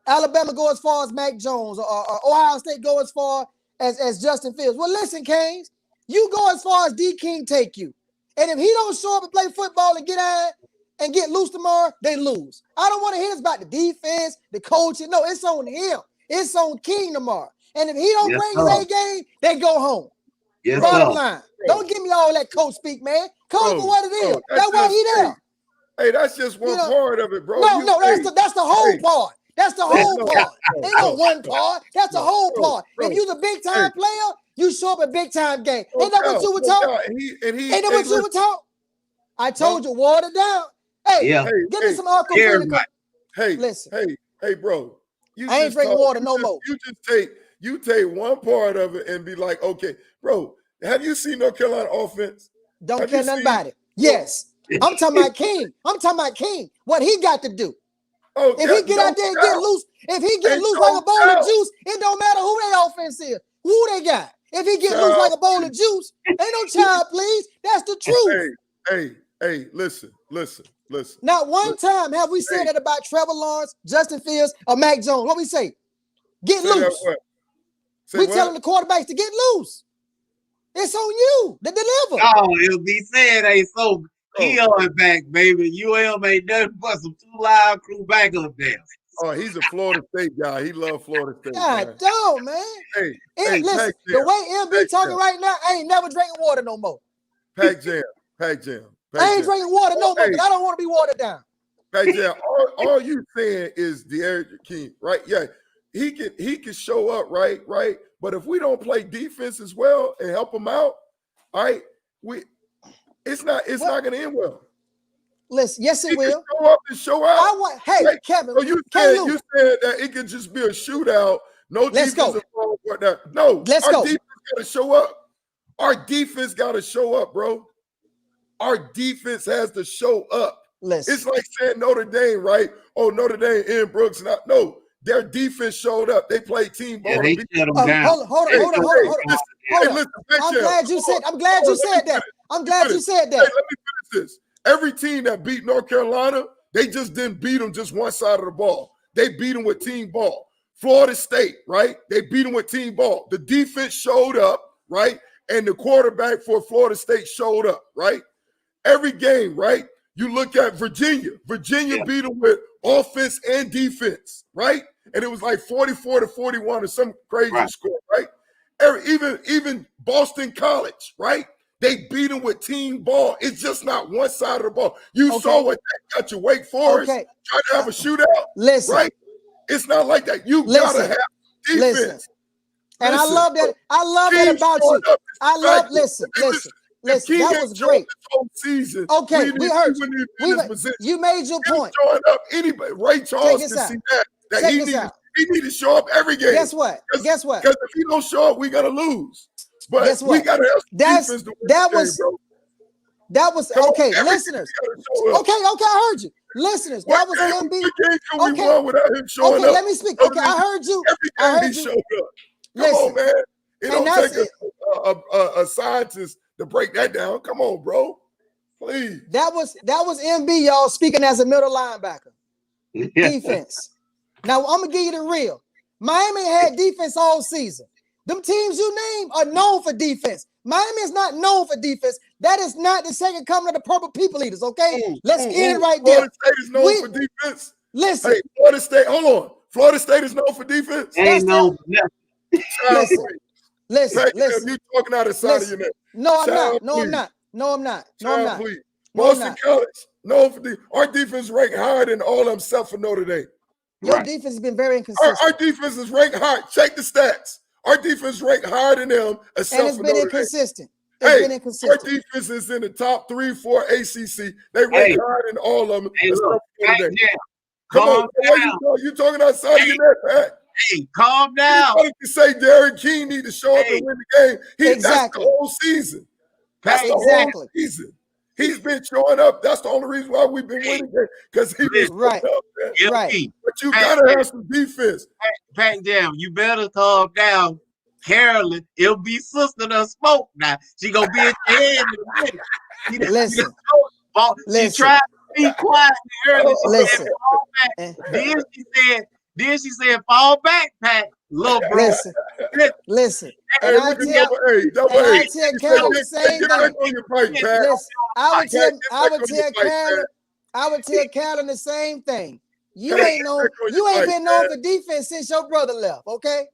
Alabama go as far as Mac Jones or Ohio State go as far as Justin Fields. Well, listen, Canes, you go as far as D. King take you. And if he don't show up and play football and get out and get loose tomorrow, they lose. I don't want to hear about the defense, the coaching. No, it's on him. It's on King tomorrow. And if he don't bring his A game, they go home. Yes, bottom line. Don't give me all that coach speak, man. Coach for what it is. That's why he there. Hey, that's just one part of it, bro. No, that's the whole part. That's the whole part. Ain't no one part. That's the whole part. If you're a big time player, you show up a big time game. Ain't that what you were taught? Ain't that what you were taught? I told you, water down. Hey, give me some Aquafina. Hey, listen. Hey, bro. I ain't drinking water no more. You take one part of it and be like, okay, bro, have you seen North Carolina offense? Don't care nothing about it. Yes. I'm talking about King. What he got to do. Oh, if he get out there and get loose, like a bowl of juice, it don't matter who their offense is, who they got. If he get loose like a bowl of juice, ain't no child, please. That's the truth. Hey, listen. Not one time have we said that about Trevor Lawrence, Justin Fields, or Mac Jones. What we say? Get loose. We telling the quarterbacks to get loose. It's on you to deliver. Oh, it'll be said, hey, so he on back, baby. UL made nothing but some 2 live crew back up there. Oh, he's a Florida State guy. He loves Florida State. God, don't, man. Listen, the way MB talking right now, I ain't never drinking water no more. Pack jam. I ain't drinking water no more because I don't want to be watered down. Pack jam. All you saying is De'Aaron King, right? Yeah, he can show up, right? But if we don't play defense as well and help him out, all right, it's not going to end well. Listen, yes, it will. Show up and show out. Kevin. So you said that it could just be a shootout. No defense. No, let's go. Defense got to show up. Our defense got to show up, bro. Our defense has to show up. Listen. It's like saying Notre Dame, right? Oh, Notre Dame, Ian Brooks. No, their defense showed up. They played team ball. Yeah, they shut them down. Hold on. I'm glad you said that. Let me finish this. Every team that beat North Carolina, they just didn't beat them just one side of the ball. They beat them with team ball. Florida State, right? They beat them with team ball. The defense showed up, right? And the quarterback for Florida State showed up, right? Every game, right? You look at Virginia. Virginia beat them with offense and defense, right? And it was like 44-41 or some crazy score, right? Even Boston College, right? They beat them with team ball. It's just not one side of the ball. You saw what that got you Wake Forest. Trying to have a shootout. Listen. Right? It's not like that. You got to have defense. And I love that. I love that about you. Listen. That was great. Season, okay, we heard you. You made your point. Showing up, anybody, Ray Charles can see that he need to show up every game. Guess what? Because if he don't show up, we gotta lose. But guess what? We gotta have defense to win that was okay, listeners. Okay, I heard you. Listeners, that was MB. We won without him showing up. Let me speak. Okay, I heard you. Every game he showed up. Come on, man. It don't take a scientist to break that down. Come on, bro. Please. That was MB, y'all, speaking as a middle linebacker. Defense. Now I'm gonna give you the real. Miami had defense all season. Them teams you name are known for defense. Miami is not known for defense. That is not the second coming of the Purple People Eaters. Okay, let's get it right there. Florida State is known for defense. Listen, hey, Florida State. Hold on. Florida State is known for defense. Ain't no. Listen. You talking out of side of your neck. No, I'm not. Please. Boston College, known for our defense ranked higher than all of them except for Notre Dame. Your defense has been very inconsistent. Our defense is ranked high. Check the stats. Our defense ranked higher than them except and it's for been Notre inconsistent. Dame. It's been inconsistent. Our defense is in the top 3, 4 ACC. They rank higher than all of them except for Notre Dame. Come on, you talking outside of your neck, Pat? Hey, calm down. You say Derek King need to show up and win the game. That's the whole season. That's the whole season. He's been showing up. That's the only reason why we've been winning because he was right. Up, man. Right. But you gotta have some defense. Pat Jam, you better calm down. Carolyn, it'll be sister done smoke now. She gonna be at your head in a minute. Listen. She tried to be quiet earlier. She said, fall back. Then she said, fall back, Pat. Little bro. Listen. Hey, I tell Carolyn the same thing. I would tell Carolyn the same thing. You ain't been known for defense since your brother left, okay?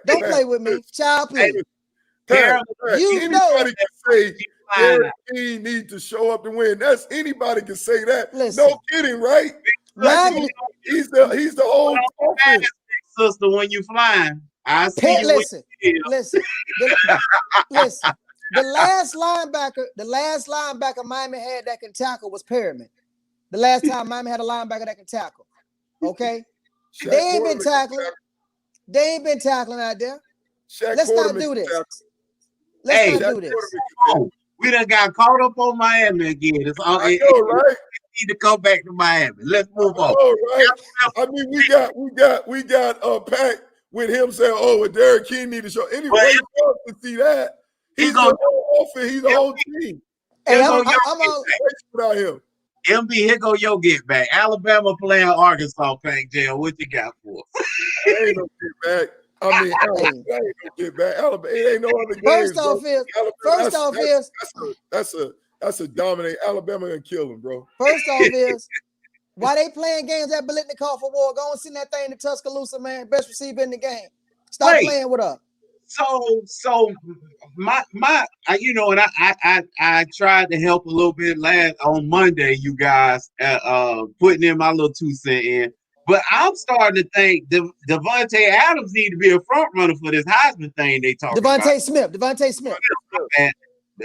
Don't play with me. Child, please. You know anybody can say Derek King need to show up to win. That's anybody can say that. Listen. No kidding, right? He's the old offense. Sister, when you flying, I see listen. The last linebacker Miami had that can tackle was Perriman. The last time Miami had a linebacker that can tackle. Okay? They ain't been tackling. They ain't been tackling out there. Let's not do this. Let's not do this. We done got caught up on Miami again. It's all I know, right? Need to come back to Miami. Let's move on. Right? I mean, we got Pat with him saying, "Oh, well, Derek King need to show." Anyway, he wants to see that. He's the whole offense. He's the whole team. Hey, I'm without him. MB, here go your get back. Alabama playing Arkansas, Pank Jail. What you got for? Ain't no get back. I mean, ain't no get back. Alabama, it ain't no other game. That's a dominate. Alabama gonna kill him, bro. First off is why they playing games at Biletnikoff for war. Go and send that thing to Tuscaloosa, man. Best receiver in the game. Stop playing with us. So my you know, and I tried to help a little bit on Monday, you guys, putting in my little 2 cents in. But I'm starting to think Devontae Adams need to be a front runner for this Heisman thing they talking about. Devontae Smith. And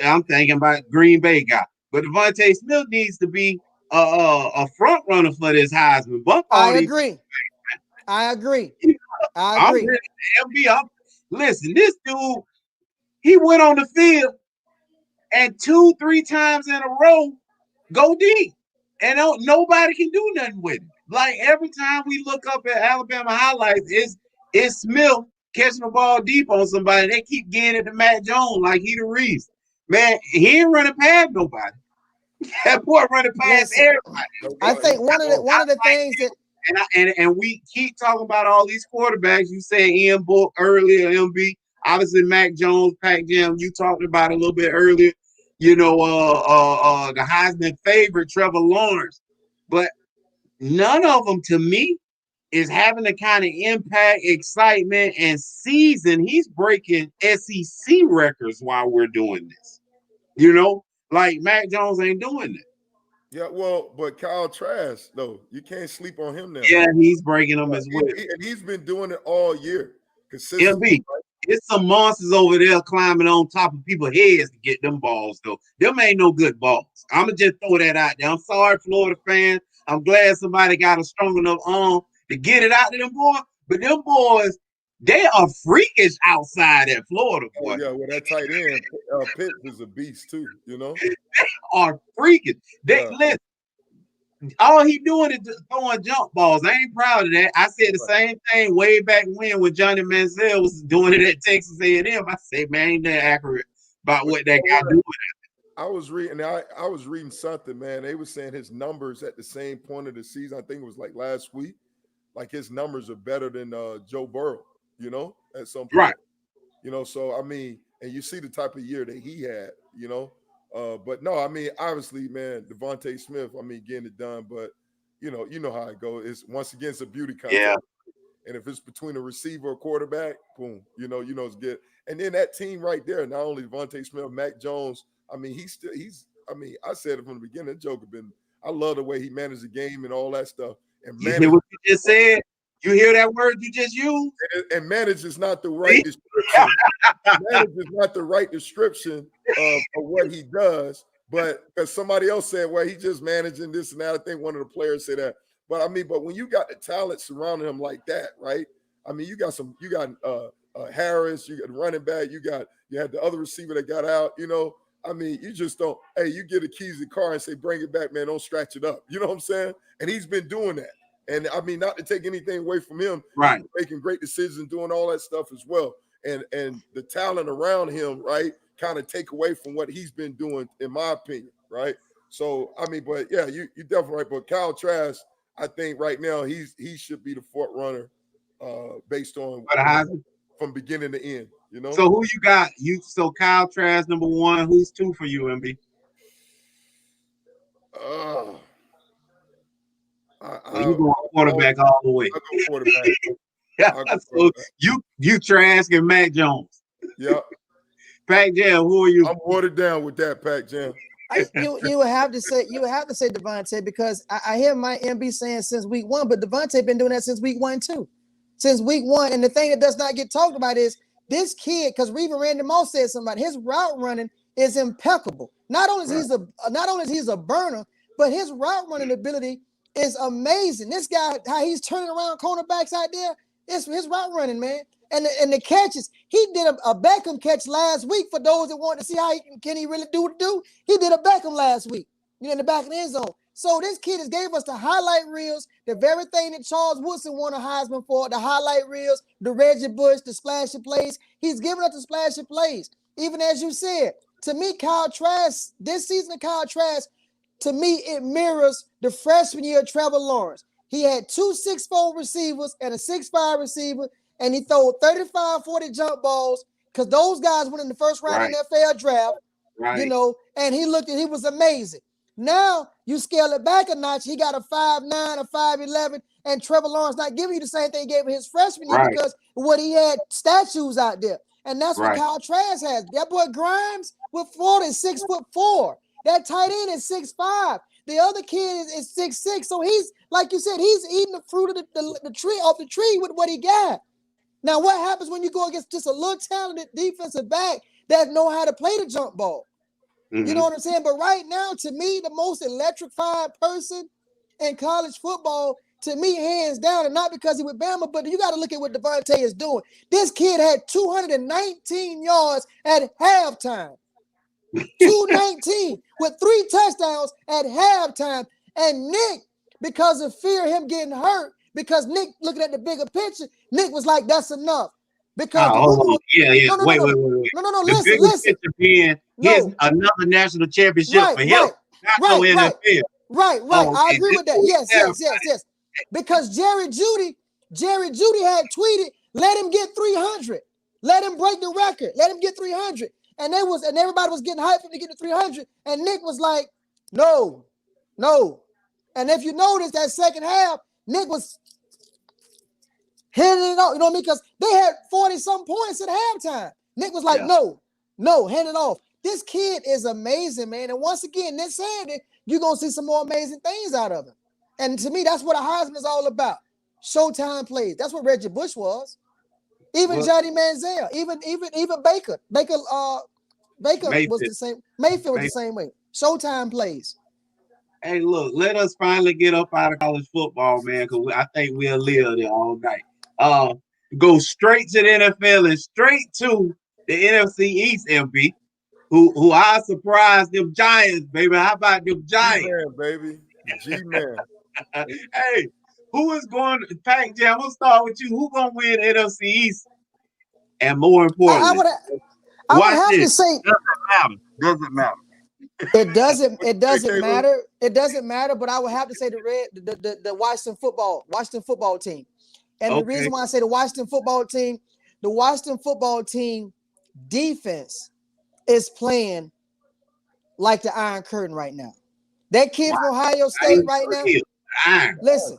I'm thinking about Green Bay guy, but Devontae Smith needs to be a front runner for this Heisman. I agree. Listen, this dude, he went on the field and 2-3 times in a row go deep, and nobody can do nothing with it. Like every time we look up at Alabama highlights, it's Smith catching the ball deep on somebody. They keep getting it to Matt Jones like he the Reeves. Man, he ain't running past nobody. That boy running past everybody. I think one of the things that and we keep talking about all these quarterbacks. You said Ian Book earlier, MB. Obviously, Mac Jones, Pac Jam. You talked about it a little bit earlier. You know, the Heisman favorite, Trevor Lawrence. But none of them, to me, is having the kind of impact, excitement, and season. He's breaking SEC records while we're doing this. You know, like Mac Jones ain't doing it. Yeah, well, but Kyle Trask, though, you can't sleep on him now. Yeah, he's breaking them as well. He's been doing it all year. Consistently. MB, it's some monsters over there climbing on top of people's heads to get them balls, though. Them ain't no good balls. I'm going to just throw that out there. I'm sorry, Florida fans. I'm glad somebody got a strong enough arm to get it out to them boys. But them boys, they are freakish outside at Florida, boy. Yeah, well, that tight end, Pitts is a beast, too, you know? They are freakish. Listen, all he doing is just throwing jump balls. I ain't proud of that. I said the same thing way back when Johnny Manziel was doing it at Texas A&M. I said, man, ain't that accurate about what that guy doing. I was reading something, man. They were saying his numbers at the same point of the season. I think it was like last week. like his numbers are better than Joe Burrow, you know, at some point. Right. You know, so I mean, and you see the type of year that he had, you know. But no, I mean, obviously, man, Devontae Smith, I mean, getting it done, but you know how it goes. It's once again, it's a beauty contest. Yeah. And if it's between a receiver or quarterback, boom, you know it's good. And then that team right there, not only Devontae Smith, Mac Jones, I mean, I mean, I said it from the beginning, Joker I love the way he managed the game and all that stuff. And you hear what you just said? You hear that word you just used? And manage is not the right description. Manage is not the right description of what he does. But because somebody else said, well, he just managing this and that. I think one of the players said that. But I mean, but when you got the talent surrounding him like that, right? I mean, you got Harris, you got running back, you had the other receiver that got out, you know. I mean, you just don't, hey, you get the keys to the car and say, bring it back, man, don't scratch it up. You know what I'm saying? And he's been doing that. And I mean, not to take anything away from him, right? Making great decisions and doing all that stuff as well. And the talent around him, right, kind of take away from what he's been doing, in my opinion, right? So, I mean, but yeah, you definitely right. But Kyle Trask, I think right now he should be the front runner based on from beginning to end, you know. So who you got? So Kyle Trask number 1. Who's 2 for you, MB? You going quarterback all the way. I go quarterback. So you Trask and Mac Jones. Yep. Pac Jam, who are you? I'm watered down with that, Pac Jam. You would have to say Devontae, because I hear my MB saying since week 1, but Devontae been doing that since week 1 too. Since week 1, and the thing that does not get talked about is this kid, because even Randy Moss said something about his route running is impeccable. Not only is he's a burner, but his route running ability is amazing. This guy, how he's turning around cornerbacks out there, it's his route running, man. And the catches, he did a Beckham catch last week. For those that want to see how he really do, he did a Beckham last week, in the back of the end zone. So this kid has gave us the highlight reels, the very thing that Charles Woodson won a Heisman for, the highlight reels, the Reggie Bush, the splashy plays. He's given us the splashy plays. Even as you said, to me, Kyle Trask, this season of Kyle Trask, to me, it mirrors the freshman year of Trevor Lawrence. He had 2 6'4" receivers and a 6'5" receiver, and he threw 35, 40 jump balls because those guys went in the first round of the NFL draft, and he was amazing. Now you scale it back a notch. He got a 5'9", a 5'11", and Trevor Lawrence not giving you the same thing he gave his freshman year because what he had statues out there. And that's what Kyle Trask has. That boy Grimes with Florida is 6'4". That tight end is 6'5". The other kid is 6'6". So he's, like you said, he's eating the fruit of the tree off the tree with what he got. Now, what happens when you go against just a little talented defensive back that know how to play the jump ball? Mm-hmm. You know what I'm saying? But right now, to me, the most electrifying person in college football, to me, hands down, and not because he was Bama, but you got to look at what Devontae is doing. This kid had 219 yards at halftime. 219 with 3 touchdowns at halftime. And Nick, because of fear of him getting hurt, because Nick looking at the bigger picture, Nick was like, that's enough. Because wait. No, listen. Being here's another national championship for him. Right. I agree with that. Yes. Because Jerry Jeudy had tweeted, let him get 300. Let him break the record. Let him get 300. And everybody was getting hyped for him to get to 300. And Nick was like, no. And if you notice that second half, Nick was handing it off, you know what I mean? Because they had 40-some points at halftime. Nick was like, no, hand it off. This kid is amazing, man. And once again, this Saturday, you're going to see some more amazing things out of him. And to me, that's what a Heisman is all about. Showtime plays. That's what Reggie Bush was. Even Johnny Manziel, even Baker. Baker was the same. Mayfield was the same way. Showtime plays. Hey, look, let us finally get up out of college football, man, because I think we'll live there all night. Go straight to the NFL and straight to the NFC East, MB, who I surprised them Giants, baby. How about them Giants? G-man, baby. G-man. Hey, who is going to Pac Jam? We'll start with you. Who's going to win NFC East? And more importantly, I would have to say doesn't matter. It doesn't matter. It doesn't matter. But I would have to say the Washington football team. And the reason why I say the Washington football team defense is playing like the Iron Curtain right now. That kid from Ohio State right now. Listen.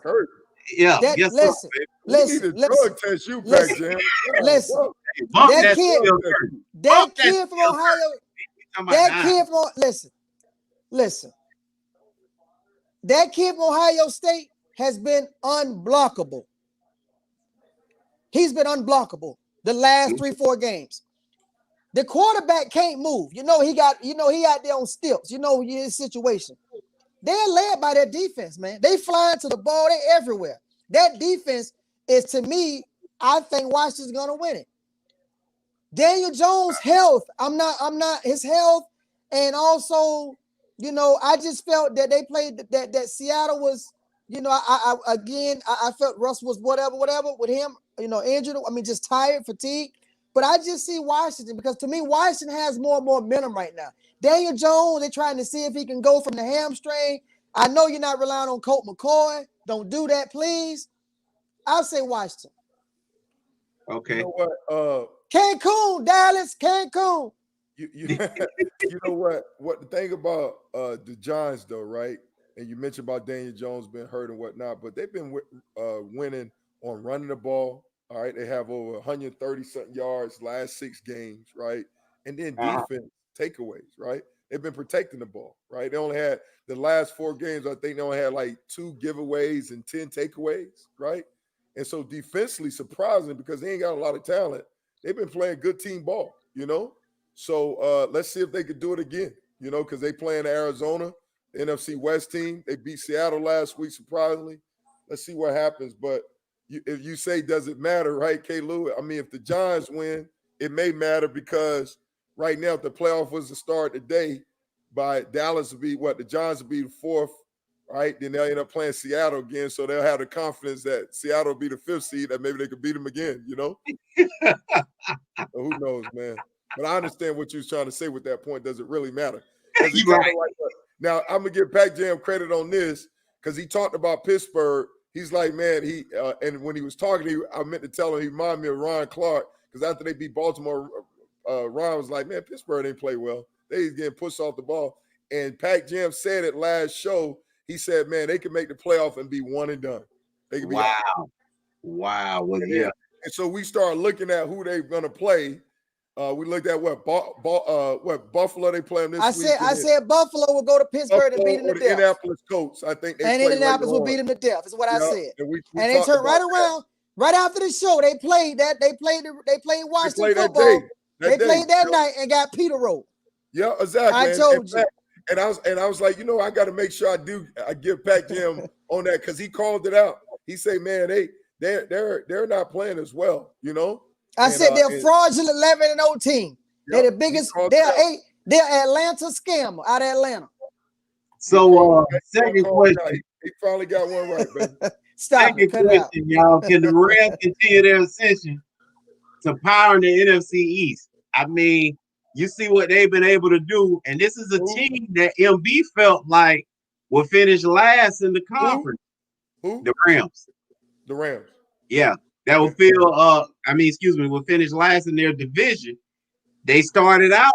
Yeah, listen. We need a drug test you, Pac Jam. Listen. That kid from Ohio. Listen. That kid from Ohio State has been unblockable. He's been unblockable the last 3-4 games. The quarterback can't move. He out there on stilts. His situation. They're led by their defense, man. They flying to the ball. They're everywhere. That defense is, to me, I think Washington's gonna win it. Daniel Jones' health. I'm not his health, and also, I just felt that they played that Seattle was, I felt Russ was whatever with him, injured. I mean, just tired, fatigued. But I just see Washington because to me, Washington has more momentum right now. Daniel Jones, they're trying to see if he can go from the hamstring. I know you're not relying on Colt McCoy. Don't do that, please. I'll say Washington. Okay. You know what? Cancun, Dallas, Cancun. You know what? What the thing about the Giants, though, right? And you mentioned about Daniel Jones being hurt and whatnot, but they've been winning on running the ball. All right, they have over 130-something yards last 6 games, right? And then defense takeaways, right? They've been protecting the ball, right? They only had the last 4 games, I think they only had like 2 giveaways and 10 takeaways, right? And so defensively, surprising because they ain't got a lot of talent. They've been playing good team ball, So let's see if they could do it again, because they playing Arizona, the NFC West team. They beat Seattle last week, surprisingly. Let's see what happens, but if you say does it matter, right, Klew? I mean, if the Giants win, it may matter because right now, if the playoff was to start today, by Dallas would be the Giants would be the 4th, right? Then they'll end up playing Seattle again, so they'll have the confidence that Seattle will be the 5th seed, that maybe they could beat them again, So who knows, man? But I understand what you was trying to say with that point. Does it really matter? Now, I'm going to give Pac Jam credit on this because he talked about Pittsburgh. He's like, man, and when he was talking, I meant to tell him he reminded me of Ryan Clark because after they beat Baltimore, Ryan was like, man, Pittsburgh didn't play well. They getting pushed off the ball. And Pac Jam said it last show. He said, man, they can make the playoff and be one and done. They can be out. Wow. Well, and so we started looking at who they're going to play. We looked at what Buffalo they play them this week. I said Buffalo will go to Pittsburgh and beat them to death. Indianapolis Colts, I think they and Indianapolis will beat them to death. Is what I said. And they turned right around. Right after the show, they played Washington football. They played that night and got Peter rolled. Yeah, exactly. I told you. And I was like, I got to make sure I give Pac Jam on that because he called it out. He said, man, they're not playing as well, I said they're fraudulent 11-0 team. They're the biggest. They're Atlanta scammer out of Atlanta. So second question. He finally got one right, baby. Second question, y'all. Can the Rams continue their ascension to power in the NFC East? I mean, you see what they've been able to do, and this is a team that MB felt like will finish last in the conference. Who? The Rams. The Rams. Yeah. That will will finish last in their division. They started out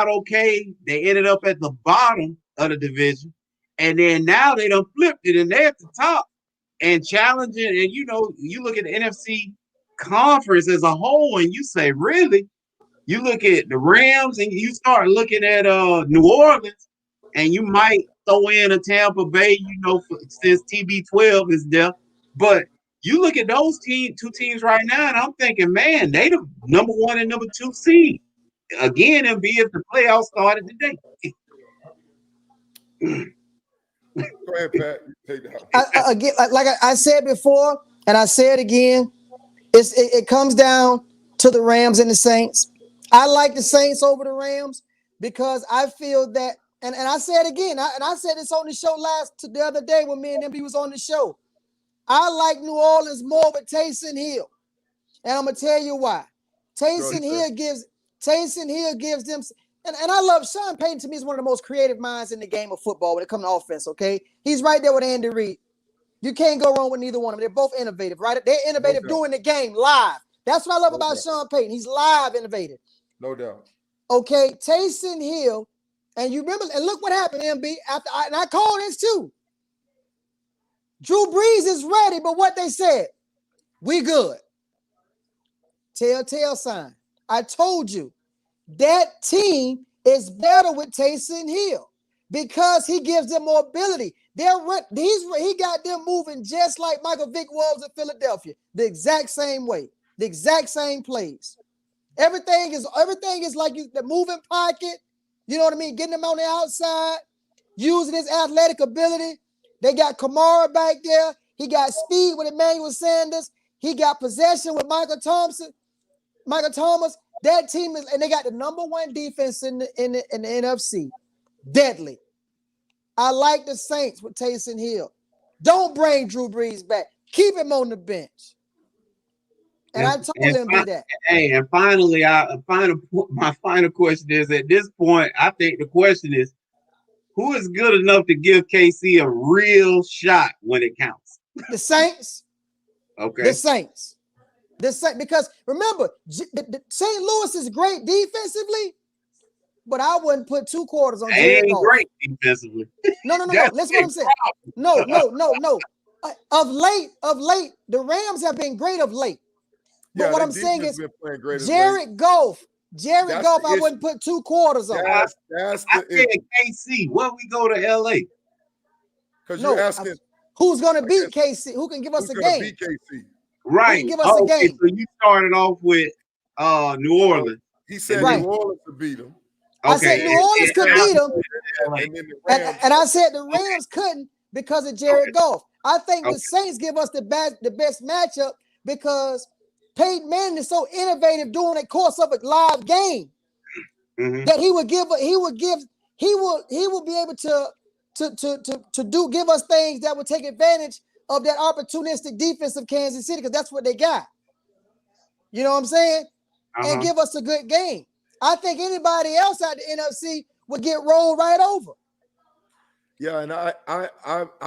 okay. They ended up at the bottom of the division. And then now they done flipped it and they're at the top and challenging. And you look at the NFC conference as a whole and you say, really? You look at the Rams and you start looking at New Orleans and you might throw in a Tampa Bay, since TB12 is there. But you look at those two teams right now, and I'm thinking, man, they the number 1 and number 2 seed. Again, MB, if the playoffs started today. Go ahead, Pat. Take that. Again, like I said before, and I say it again, it comes down to the Rams and the Saints. I like the Saints over the Rams because I feel that, and I say it again, and I said this on the show the other day when me and MB was on the show. I like New Orleans more with Taysom Hill. And I'm going to tell you why. Taysom Hill gives them And I love Sean Payton. To me, is one of the most creative minds in the game of football when it comes to offense. Okay, he's right there with Andy Reid. You can't go wrong with neither one of them. They're both innovative, right? They're innovative doing the game live. That's what I love about Sean Payton. He's live innovative. No doubt. Okay, Taysom Hill, and you remember, and look what happened, MB. And I called this too. Drew Brees is ready, but what they said, we good. Telltale sign. I told you that team is better with Taysom Hill because he gives them mobility. He got them moving just like Michael Vick was in Philadelphia, the exact same way, the exact same plays. Everything is like the moving pocket. You know what I mean? Getting them on the outside, using his athletic ability. They got Kamara back there. He got speed with Emmanuel Sanders. He got possession with Michael Thomas. That team is, and they got the number one defense in the NFC. Deadly. I like the Saints with Taysom Hill. Don't bring Drew Brees back. Keep him on the bench. And I told him that. Hey, and finally, my final question is: at this point, I think the question is, who is good enough to give KC a real shot when it counts? The Saints. Okay. The Saints. Because remember, St. Louis is great defensively, but I wouldn't put 2 quarters on Jared Goff. Great defensively. No. That's what I'm saying. No. Of late, the Rams have been great of late. But what I'm saying is, Jared Goff, I wouldn't put 2 quarters on. That's I said KC. When we go to LA? Because you're asking who's going to beat KC? Who can give us a game? Beat KC? Right. Give us a game. So you started off with New Orleans. He said New Orleans to beat them. Okay. I said New Orleans could beat them. And I said the Rams couldn't because of Jared Goff. I think the Saints give us the best matchup because Peyton Manning is so innovative during the course of a live game that he will be able to give us things that will take advantage of that opportunistic defense of Kansas City because that's what they got. You know what I'm saying? And give us a good game. I think anybody else out the NFC would get rolled right over. Yeah, and I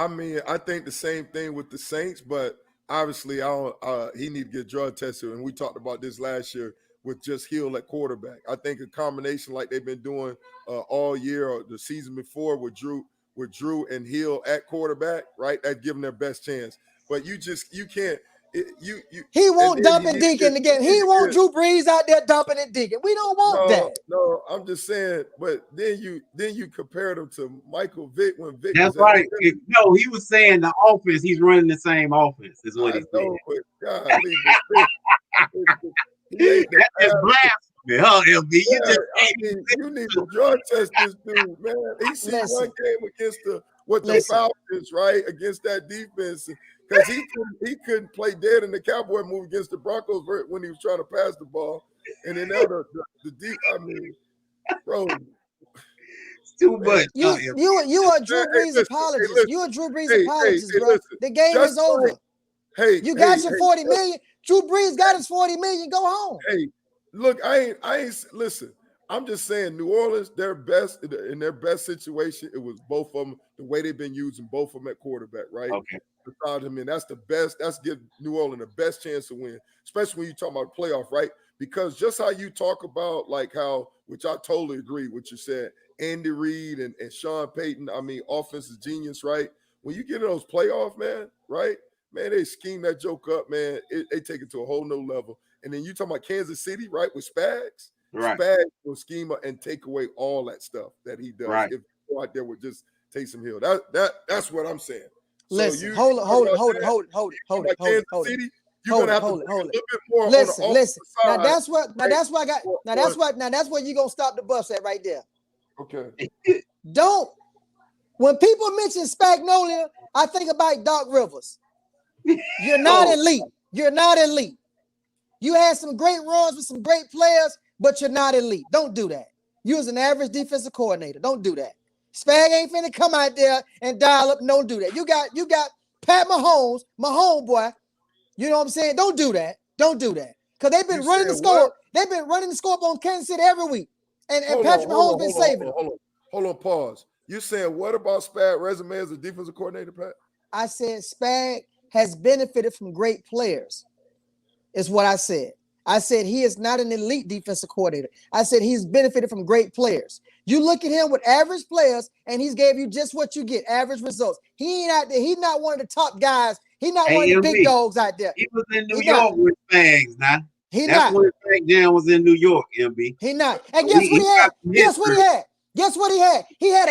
mean, I think the same thing with the Saints, but obviously, he need to get drug tested, and we talked about this last year with just Hill at quarterback. I think a combination like they've been doing all year or the season before with Drew and Hill at quarterback, right? That's giving their best chance. But you can't. He won't dump and dink in the game. He won't Drew Brees out there dumping and dinking. We don't want that. No, I'm just saying. But then you compared him to Michael Vick when Vick. That's right. No, he was saying the offense. He's running the same offense. Is what he said. God, that's blasphemy, huh, LB? You need to drug test this dude, man. He seen one game against the Falcons, right? Against that defense. Because he couldn't play dead in the Cowboy move against the Broncos when he was trying to pass the ball. And then now the deep, I mean, bro. It's too much. You are Drew Brees apologist. You a Drew Brees apologist, bro. Listen, the game is over. You got your 40 million. Drew Brees got his 40 million. Go home. Hey, look, I ain't listen. I'm just saying New Orleans, in their best situation, it was both of them, the way they've been using both of them at quarterback, right? Okay. I mean, that's the best. That's give New Orleans the best chance to win, especially when you talk about playoff, right? Because just how you talk about which I totally agree with you said, Andy Reid and Sean Payton, I mean, offensive genius, right? When you get in those playoffs, man, right? Man, they scheme that joke up, man. They take it to a whole new level. And then you talking about Kansas City, right, with Spags? Right. Spags will scheme up and take away all that stuff that he does. Right. If you go out there with just Taysom Hill. That's what I'm saying. Listen, hold it. You're gonna have to do a little bit more. Listen. Now that's what you're gonna stop the bus at right there. Okay. When people mention Spagnolia, I think about Doc Rivers. You're not elite. You're not elite. You had some great runs with some great players, but you're not elite. Don't do that. You was an average defensive coordinator. Don't do that. Spag ain't finna come out there and dial up. Don't do that. You got Pat Mahomes, my homeboy. You know what I'm saying? Don't do that. Don't do that. Because they've been running the score. They've been running the score on Kansas City every week. And Patrick Mahomes been saving them. Hold on, pause. You saying what about Spag's resume as a defensive coordinator, Pat? I said Spag has benefited from great players, is what I said. I said he is not an elite defensive coordinator. I said he's benefited from great players. You look at him with average players, and he's gave you just what you get, average results. He ain't out there. He's not one of the top guys. He's not one of the big dogs out there. He was in New York with Spags, now. He That's not. when Spag Jam was in New York, MB. He not. And guess what he had? Guess what he had? Guess what he had? He had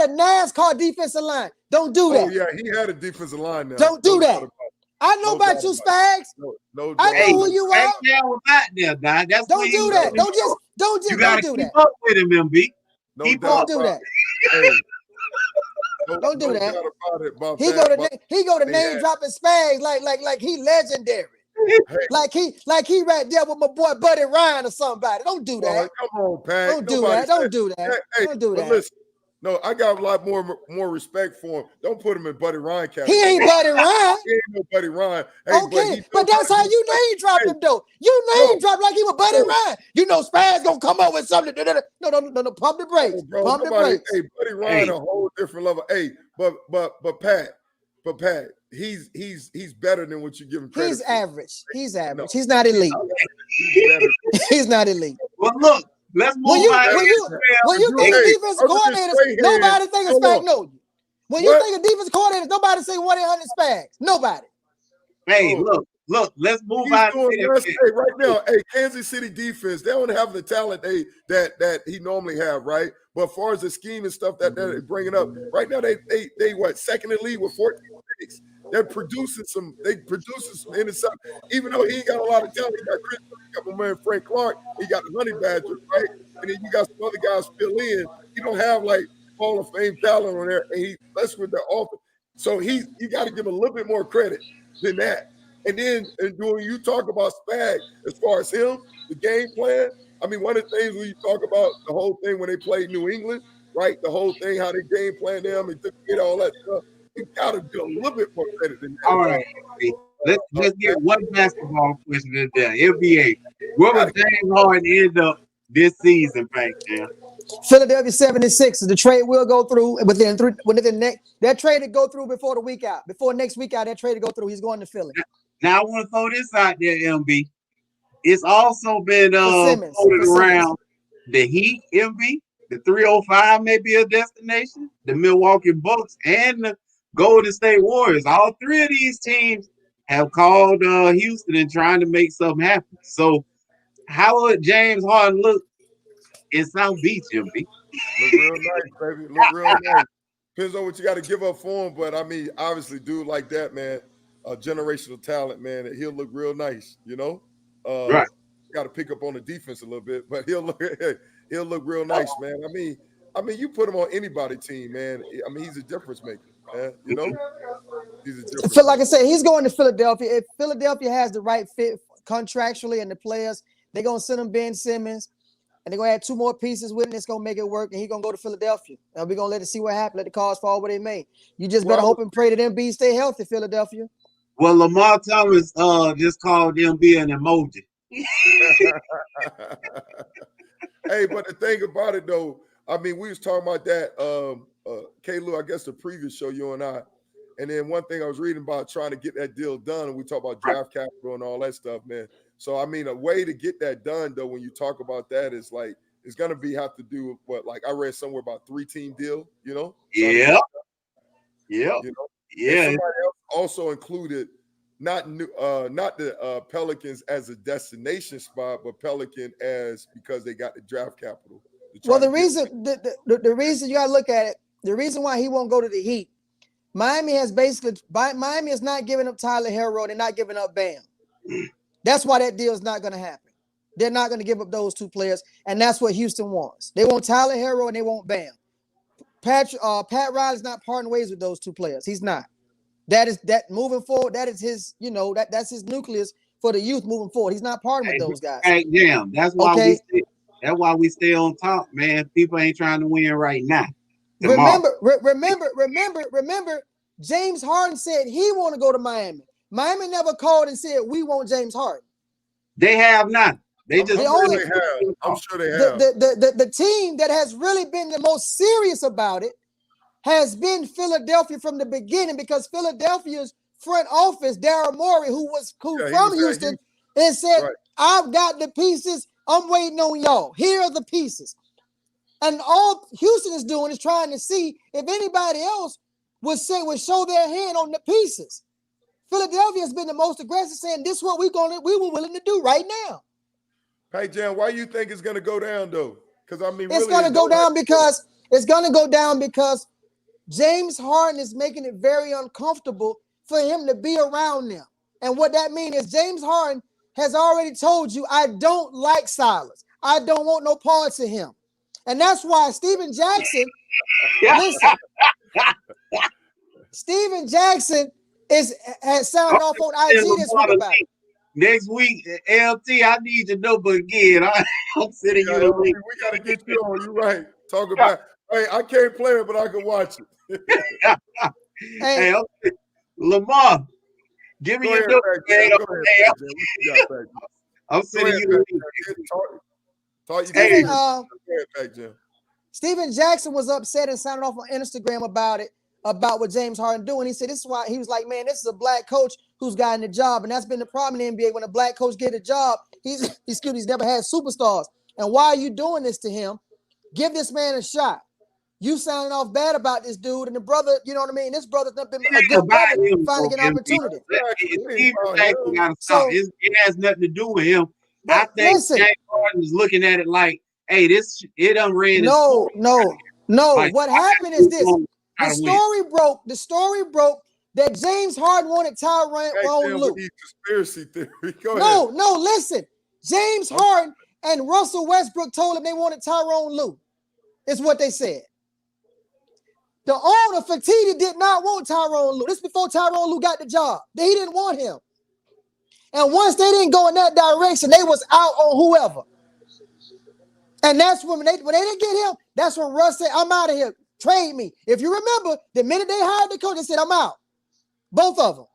a NASCAR defensive line. Don't do that. Oh yeah, he had a defensive line now. Don't do that. I know about you, Spags. No, I know who you are. Was out there, Don. That's don't do that. Don't just you gotta do keep that. up with him, MB. Don't do that. Hey, don't do that. He go to name dropping Spags like he legendary. like he right there with my boy Buddy Ryan or somebody. Don't do that. Come on, Pat. Don't do that. Don't do that. Don't do that. Listen, no, I got a lot more respect for him. Don't put him in Buddy Ryan category. He ain't Buddy Ryan. He ain't no Buddy Ryan. Hey, okay, but that's how you name drop him though. You name drop like he was Buddy Ryan. You know Spag's gonna come up with something. No, pump the brakes. Pump the brakes. Hey, Buddy Ryan, a whole different level. Hey, but Pat, he's better than what you give him credit. He's average. He's average. No. He's not elite. He's not elite. Well, look. Let's move on. When you think of defensive coordinators, nobody think of Spag knows you. When you think of defensive coordinators, nobody say 1-800 Spags. Nobody. Hey, look. Let's move on. Hey, right now, Kansas City defense, they don't have the talent that he normally have, right? But as far as the scheme and stuff that they're bringing up, right now they what, second in the league with 14 picks. They're producing some interceptions. Even though he ain't got a lot of talent, he got my man Frank Clark, he got the Honey Badger, right? And then you got some other guys fill in. He don't have like Hall of Fame talent on there, and he less with the offense. So you got to give him a little bit more credit than that. And then when you talk about Spag, as far as him, the game plan, I mean, one of the things when you talk about the whole thing when they played New England, right? The whole thing, how they game plan them and get all that stuff. You gotta do a little bit more credit than that. All right. Let's get one basketball question in there. NBA. Where will James Harden end up this season, back there? Philadelphia 76ers. The trade will go through within that trade to go through before the week out. Before next week out, that trade to go through. He's going to Philly. Now I want to throw this out there, MB. It's also been floated around the Heat, MB. The 305 may be a destination. The Milwaukee Bucks and the Golden State Warriors. All three of these teams have called Houston and trying to make something happen. So how would James Harden look in South Beach, MB? Look real nice, baby. Look real nice. Depends on what you got to give up for him. But, I mean, obviously, dude like that, man, generational talent, man, he'll look real nice, you know? Right. Got to pick up on the defense a little bit, but he'll look real nice, man. I mean, you put him on anybody's team, man. I mean, he's a difference maker. You know, like I said, he's going to Philadelphia. If Philadelphia has the right fit contractually and the players, they're gonna send him Ben Simmons, and they're gonna add 2 more pieces with him. It's gonna make it work, and he's gonna go to Philadelphia. And we're gonna let it see what happens. Let the cards fall where they may. You just better hope and pray that MB stay healthy, Philadelphia. Well, Lamar Thomas just called MB an emoji. Hey, but the thing about it though, I mean, we was talking about that. Klew, I guess the previous show, you and I, and then one thing I was reading about trying to get that deal done, and we talk about draft capital and all that stuff, man. So I mean, a way to get that done though, when you talk about that, is like it's gonna have to do with what, like I read somewhere about 3-team deal, you know? Yeah. You know? Yeah. And somebody else also included not the Pelicans as a destination spot, but Pelican as because they got the draft capital. Well, the reason you gotta look at it. The reason why he won't go to the Heat, Miami is not giving up Tyler Herro. They're not giving up Bam. That's why that deal is not going to happen. They're not going to give up those 2 players, and that's what Houston wants. They want Tyler Herro and they want Bam. Pat Riley's not parting ways with those 2 players. He's not. That moving forward. That is his. You know that's his nucleus for the youth moving forward. He's not parting with those guys. Hey, damn. That's why we stay on top, man. People ain't trying to win right now. Remember, James Harden said he want to go to Miami. Miami never called and said we want James Harden. They have not. They just I'm sure they have. I'm sure they have. The team that has really been the most serious about it has been Philadelphia from the beginning, because Philadelphia's front office, Daryl Morey, who from Houston, and said, right, I've got the pieces. I'm waiting on y'all. Here are the pieces. And all Houston is doing is trying to see if anybody else would show their hand on the pieces. Philadelphia has been the most aggressive, saying this is what we were willing to do right now. Hey, Jan, why you think it's going to go down though? Because I mean, it's going to go down because James Harden is making it very uncomfortable for him to be around them. And what that means is James Harden has already told you, I don't like Silas. I don't want no parts of him. And that's why Steven Jackson, listen, Steven Jackson has sounded off on IG this week about it. Next week, LT, I need your number again. I'm sending you the link. We got to get you on. You're right. Talk about, hey, I can't play it, but I can watch it. Hey, Lamar, give me your number. I'm sending you the link. Steven Jackson was upset and sounded off on Instagram about it, about what James Harden doing. He said this is why he was like, man, this is a black coach who's gotten the job. And that's been the problem in the NBA. When a black coach get a job, he's never had superstars. And why are you doing this to him? Give this man a shot. You sounding off bad about this dude, and the brother, you know what I mean? This brother's not been a good brother, finally get an opportunity. It has nothing to do with him. I think James Harden is looking at it like, hey, it unread. No. Like, what happened is this. The story broke that James Harden wanted Tyronn Lue. Conspiracy theory. Go ahead. No, listen. James Harden and Russell Westbrook told him they wanted Tyronn Lue. Is what they said. The owner, Fertitta, did not want Tyronn Lue. This before Tyronn Lue got the job. He didn't want him. And once they didn't go in that direction, they was out on whoever. And that's when they didn't get him, that's when Russ said, I'm out of here. Trade me. If you remember, the minute they hired the coach, they said, I'm out. Both of them.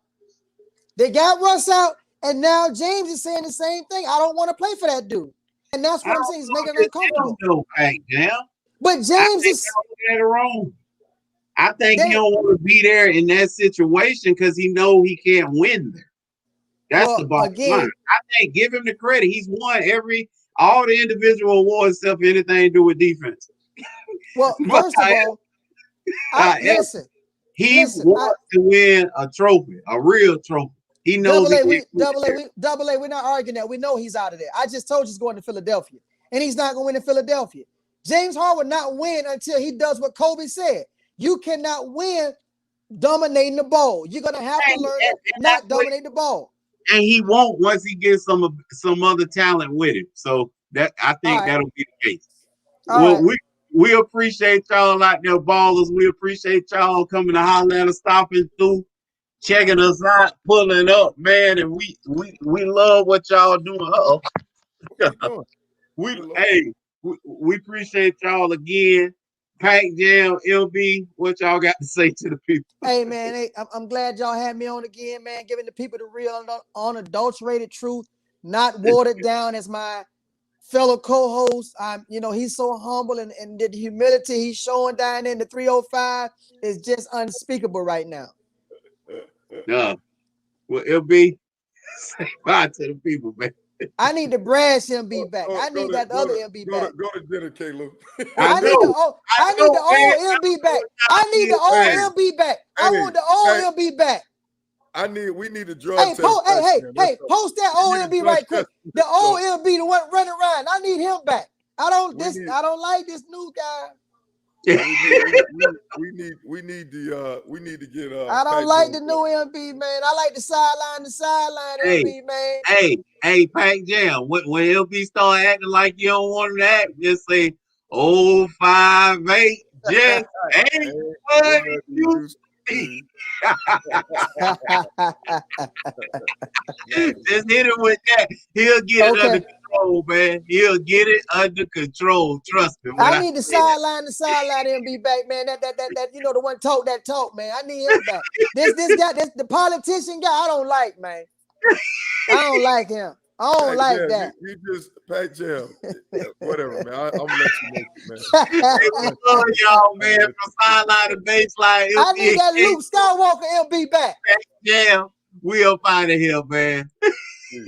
They got Russ out, and now James is saying the same thing. I don't want to play for that dude. And that's what I'm saying. He's making it uncomfortable. But James is wrong. I think he don't want to be there in that situation because he know he can't win there. That's the bottom line. I think give him the credit. He's won all the individual awards except for anything to do with defense. Well, first of all, listen. He wants to win a trophy, a real trophy. He knows Double A, we're not arguing that. We know he's out of there. I just told you he's going to Philadelphia, and he's not going to win in Philadelphia. James Harden would not win until he does what Kobe said. You cannot win dominating the ball. You're going to have to learn to not dominate the ball. And he won't once he gets some other talent with him. So that I think that'll be the case. We appreciate y'all out there, ballers. We appreciate y'all coming to Hollanda, stopping through, checking us out, pulling up, man. And we love what y'all doing. We appreciate y'all again. Pack Jam, LB, what y'all got to say to the people? Hey, man, I'm glad y'all had me on again, man, giving the people the real, unadulterated truth, not watered down as my fellow co-host. He's so humble, and the humility he's showing down in the 305 is just unspeakable right now. Well, LB, say bye to the people, man. I need the Brash MB back. I need that other MB back. Go to dinner, Caleb. I need the old MB back. I need the old MB back. I want the old MB back. We need a drug test. Hey, post that old MB right quick. The old MB, the one running around. I need him back. I don't like this new guy. we need to get I don't like the new MB, man. I like the sideline MB, man. Hey, Pack Jam. When LB start acting like you don't want him to act, just say 058 just ain't what it used to be. Just hit him with that. He'll get it under control, man. He'll get it under control. Trust me. I need the sideline MB back, man. That the one that talk, man. I need him back. This guy, the politician guy, I don't like, man. I don't like him. I don't like Jam, that. You just Pac Jam. Whatever, man. I'm gonna let you make it, man. We love y'all, man. From sideline to baseline. I need that Luke Skywalker LB back. Yeah, we up out of here, man.